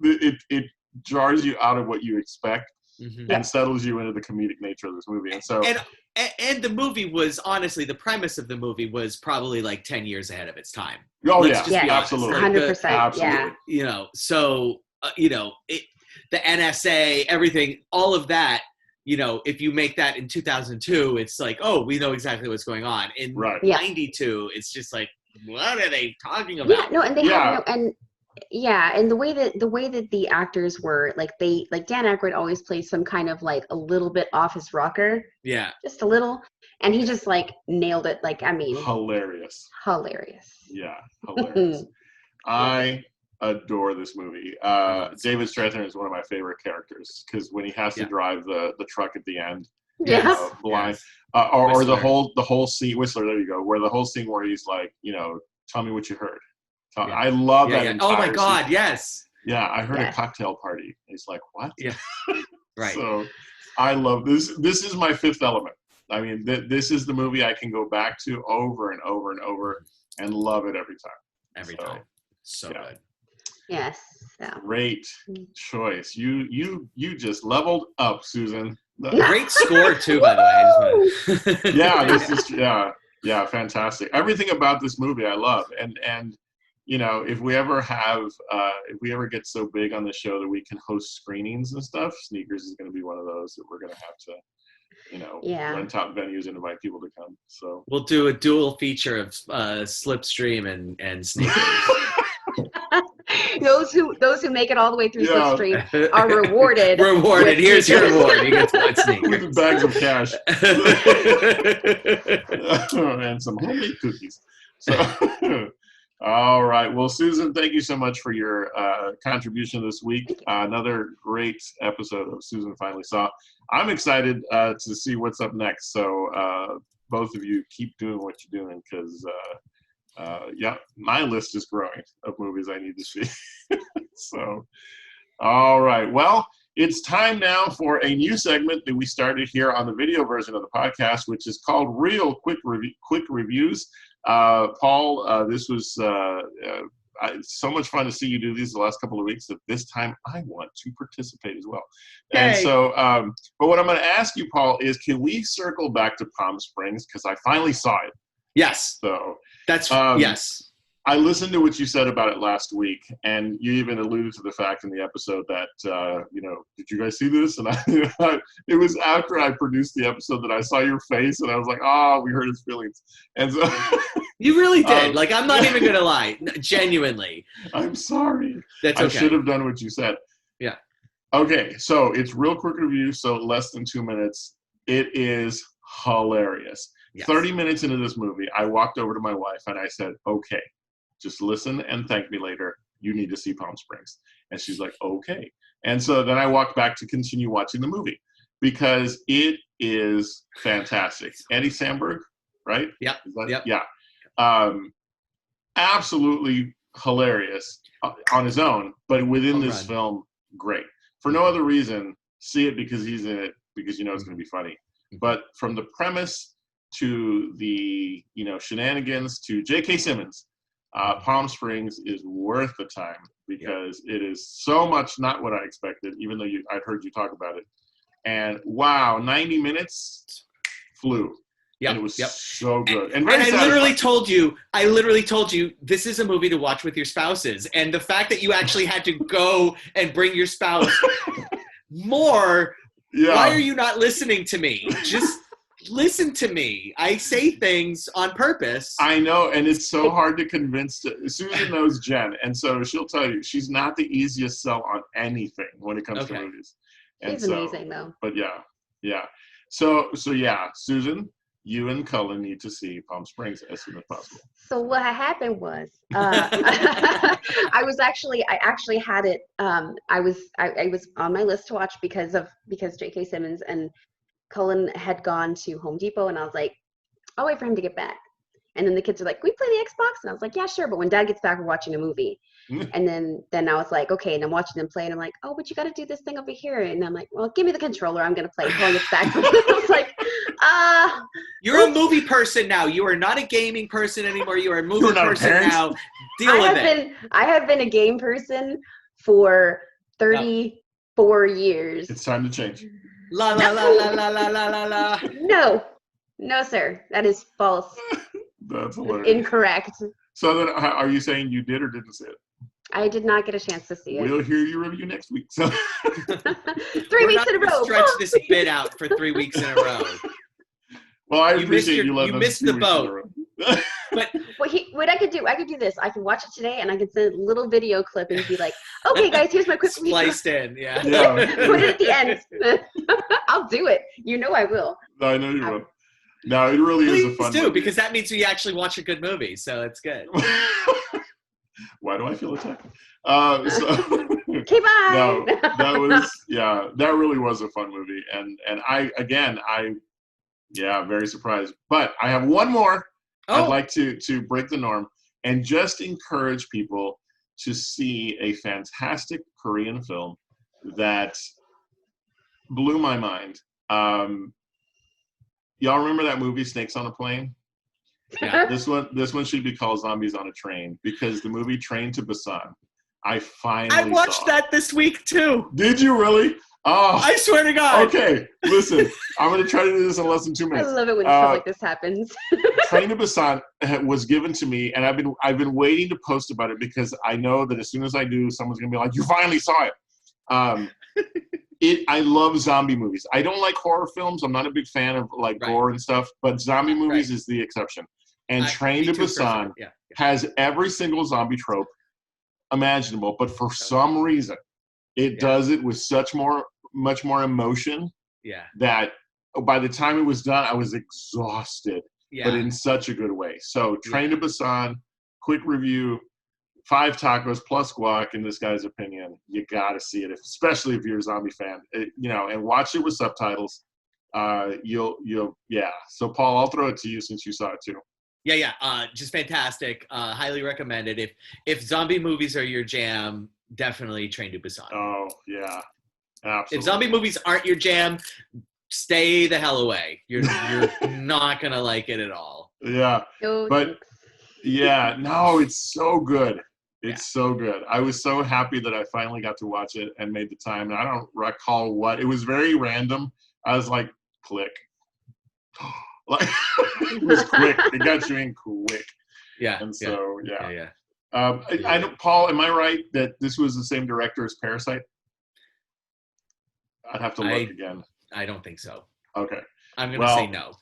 it jars you out of what you expect. And settles you into the comedic nature of this movie. And so, and the movie was, honestly, the premise of the movie was probably like 10 years ahead of its time. Oh, Let's yeah, just be absolutely. honest. 100%. Absolutely. Yeah. So, the NSA, everything, all of that, if you make that in 2002, it's like, oh, we know exactly what's going on. In 92, it's just like, what are they talking about? Yeah, no, and they have and the way that the actors were, like, Dan Aykroyd always plays some kind of like a little bit off his rocker. Yeah. Just a little. And he just like nailed it. Like, I mean, hilarious. Yeah, hilarious. I adore this movie. David Strathairn is one of my favorite characters, because when he has to drive the truck at the end, blind, or the whole scene, Whistler, there you go, where the whole scene where he's like, tell me what you heard. I love that. Yeah. Oh my God, scene. Yes. Yeah, I heard a cocktail party. He's like, what? Yeah. Right. So I love this. This is my Fifth Element. I mean, this is the movie I can go back to over and over and over and love it every time. Every time. So good. Yes. So. Great choice. You just leveled up, Susan. Great score too, by the way. This is fantastic. Everything about this movie I love, and if we ever get so big on the show that we can host screenings and stuff, Sneakers is going to be one of those that we're going to have to rent out venues and invite people to come. So we'll do a dual feature of Slipstream and Sneakers. Those who make it all the way through Slipstream are rewarded. Here's your reward. You get to watch Sneakers with bags of cash and some homemade cookies. So. All right. Well, Susan, thank you so much for your contribution this week. Another great episode of Susan Finally Saw. I'm excited to see what's up next. So both of you keep doing what you're doing, because, my list is growing of movies I need to see. So, all right. Well, it's time now for a new segment that we started here on the video version of the podcast, which is called Real Quick Reviews. Paul, this was so much fun to see you do these the last couple of weeks, that this time I want to participate as well. Yay. And so, but what I'm going to ask you, Paul, is can we circle back to Palm Springs? Because I finally saw it. Yes. So that's yes. I listened to what you said about it last week, and you even alluded to the fact in the episode that, did you guys see this? And it was after I produced the episode that I saw your face, and I was like, we hurt his feelings. And so you really did. Like, I'm not even going to lie. Genuinely. I'm sorry. That's okay. I should have done what you said. Yeah. Okay, so it's real quick review, so less than 2 minutes. It is hilarious. Yes. 30 minutes into this movie, I walked over to my wife, and I said, okay, just listen and thank me later. You need to see Palm Springs. And she's like, okay. And so then I walked back to continue watching the movie, because it is fantastic. Andy Samberg, right? Yeah. Yeah. Absolutely hilarious. on his own, but within Home this run. film, great. For no other reason, see it because he's in it, because you know it's going to be funny. But from the premise to the shenanigans to J.K. Simmons, Palm Springs is worth the time because it is so much not what I expected, even though I'd heard you talk about it. And wow, 90 minutes flew. Yep, And it was yep. so good. And I very literally satisfying. told you, this is a movie to watch with your spouses. And the fact that you actually had to go and bring your spouse more, why are you not listening to me? Just listen to me. I say things on purpose. I know, and it's so hard to convince. Susan knows Jen, and so she'll tell you she's not the easiest sell on anything when it comes to movies. And He's amazing, though. But yeah. So yeah, Susan, you and Cullen need to see Palm Springs as soon as possible. So what happened was, I actually had it. I was on my list to watch because J.K. Simmons and Cullen had gone to Home Depot, and I was like, I'll wait for him to get back. And then the kids are like, "Can we play the Xbox?" And I was like, "Yeah, sure." But when Dad gets back, we're watching a movie. And then I was like, okay, and I'm watching them play, and I'm like, oh, but you got to do this thing over here. And I'm like, well, give me the controller. I'm going to play. Pulling it back. I was like, You're a movie person now. You are not a gaming person anymore. You are a movie person now. Deal with it. I have been a game person for 34 years. It's time to change. La la la la la la la la la. No, sir. That is false. That's hilarious. Incorrect. So then, are you saying you did or didn't see it? I did not get a chance to see it. We'll hear your review next week. So 3 weeks in a row. Stretch this bit out for 3 weeks in a row. Well, I appreciate you letting us missed the boat. But what I could do this. I can watch it today, and I can send a little video clip and be like, "Okay, guys, here's my quick review." Spliced in, yeah. Put it at the end. I'll do it. You know I will. No, I know you will. No, it really is a fun movie. Because that means we actually watch a good movie, so it's good. Why do I feel attacked? Okay, bye. No, that really was a fun movie, and I very surprised. But I have one more. I'd like to break the norm and just encourage people to see a fantastic Korean film that blew my mind. Y'all remember that movie Snakes on a Plane? Yeah. This one should be called Zombies on a Train, because the movie Train to Busan, I watched that this week too. Did you really? Oh, I swear to God. Okay, listen, I'm going to try to do this in less than 2 minutes. I love it when stuff like this happens. Train to Busan was given to me, and I've been waiting to post about it because I know that as soon as I do, someone's going to be like, "You finally saw it." I love zombie movies. I don't like horror films. I'm not a big fan of gore and stuff, but zombie movies is the exception. And Train to Busan has every single zombie trope imaginable, but for some reason, it does it with much more emotion. Yeah. That by the time it was done, I was exhausted, but in such a good way. So Train to Busan, quick review. 5 tacos plus guac, in this guy's opinion. You gotta see it, especially if you're a zombie fan. And watch it with subtitles. So Paul, I'll throw it to you since you saw it too. Yeah. Just fantastic. Highly recommended. If zombie movies are your jam, definitely Train to Busan. Oh yeah, absolutely. If zombie movies aren't your jam, stay the hell away. You're not gonna like it at all. Yeah, but no, it's so good. It's so good. I was so happy that I finally got to watch it and made the time. And I don't recall what. It was very random. I was like, click. It was quick. It got you in quick. Yeah. And so, I don't, Paul, am I right that this was the same director as Parasite? I'd have to look again. I don't think so. Okay. I'm going to say no.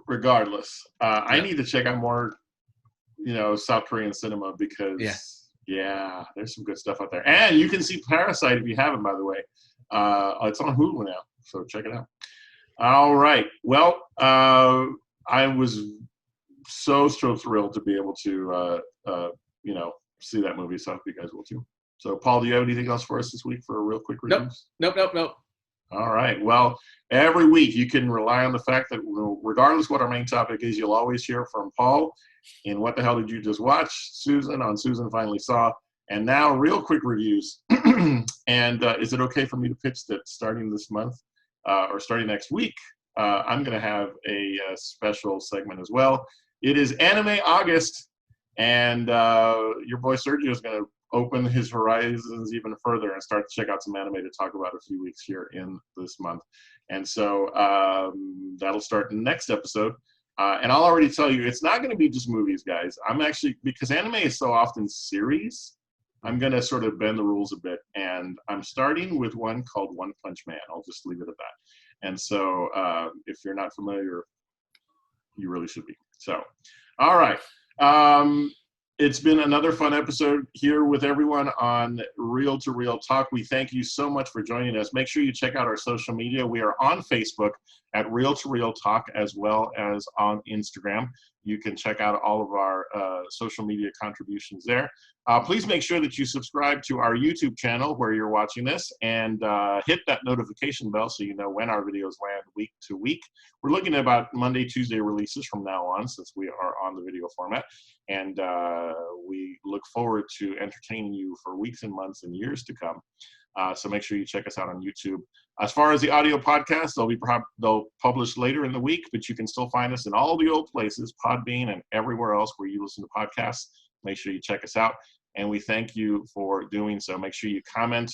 Regardless, I need to check out more South Korean cinema because there's some good stuff out there. And you can see Parasite if you haven't, by the way. It's on Hulu now, so check it out. All right. Well, I was so thrilled to be able to see that movie, so I hope you guys will too. So Paul, do you have anything else for us this week for a real quick review? Nope. All right. Well, every week you can rely on the fact that regardless what our main topic is, you'll always hear from Paul in What the Hell Did You Just Watch? Susan on Susan Finally Saw. And now real quick reviews. And is it okay for me to pitch that starting this month or starting next week, I'm going to have a special segment as well. It is Anime August. And your boy Sergio is going to open his horizons even further and start to check out some anime to talk about a few weeks here in this month. And so that'll start next episode. And I'll already tell you, it's not going to be just movies, guys. I'm actually, because anime is so often series, I'm going to sort of bend the rules a bit. And I'm starting with one called One Punch Man. I'll just leave it at that. And so if you're not familiar, you really should be. So, all right. It's been another fun episode here with everyone on Real to Real Talk. We thank you so much for joining us. Make sure you check out our social media. We are on Facebook at Real to Real Talk as well as on Instagram. You can check out all of our social media contributions there. Please make sure that you subscribe to our YouTube channel where you're watching this and hit that notification bell so you know when our videos land week to week. We're looking at about Monday, Tuesday releases from now on since we are on the video format. And we look forward to entertaining you for weeks and months and years to come. So make sure you check us out on YouTube. As far as the audio podcast, they'll publish later in the week, but you can still find us in all the old places, Podbean and everywhere else where you listen to podcasts. Make sure you check us out. And we thank you for doing so. Make sure you comment,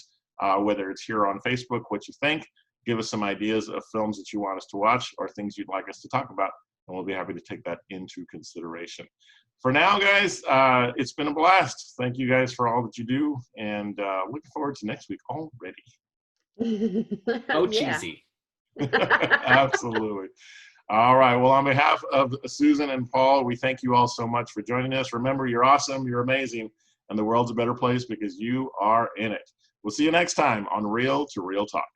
whether it's here on Facebook, what you think. Give us some ideas of films that you want us to watch or things you'd like us to talk about. And we'll be happy to take that into consideration. For now, guys, it's been a blast. Thank you guys for all that you do. And looking forward to next week already. Oh, cheesy. Absolutely. All right. Well, on behalf of Susan and Paul, we thank you all so much for joining us. Remember, you're awesome, you're amazing, and the world's a better place because you are in it. We'll see you next time on Real to Real Talk.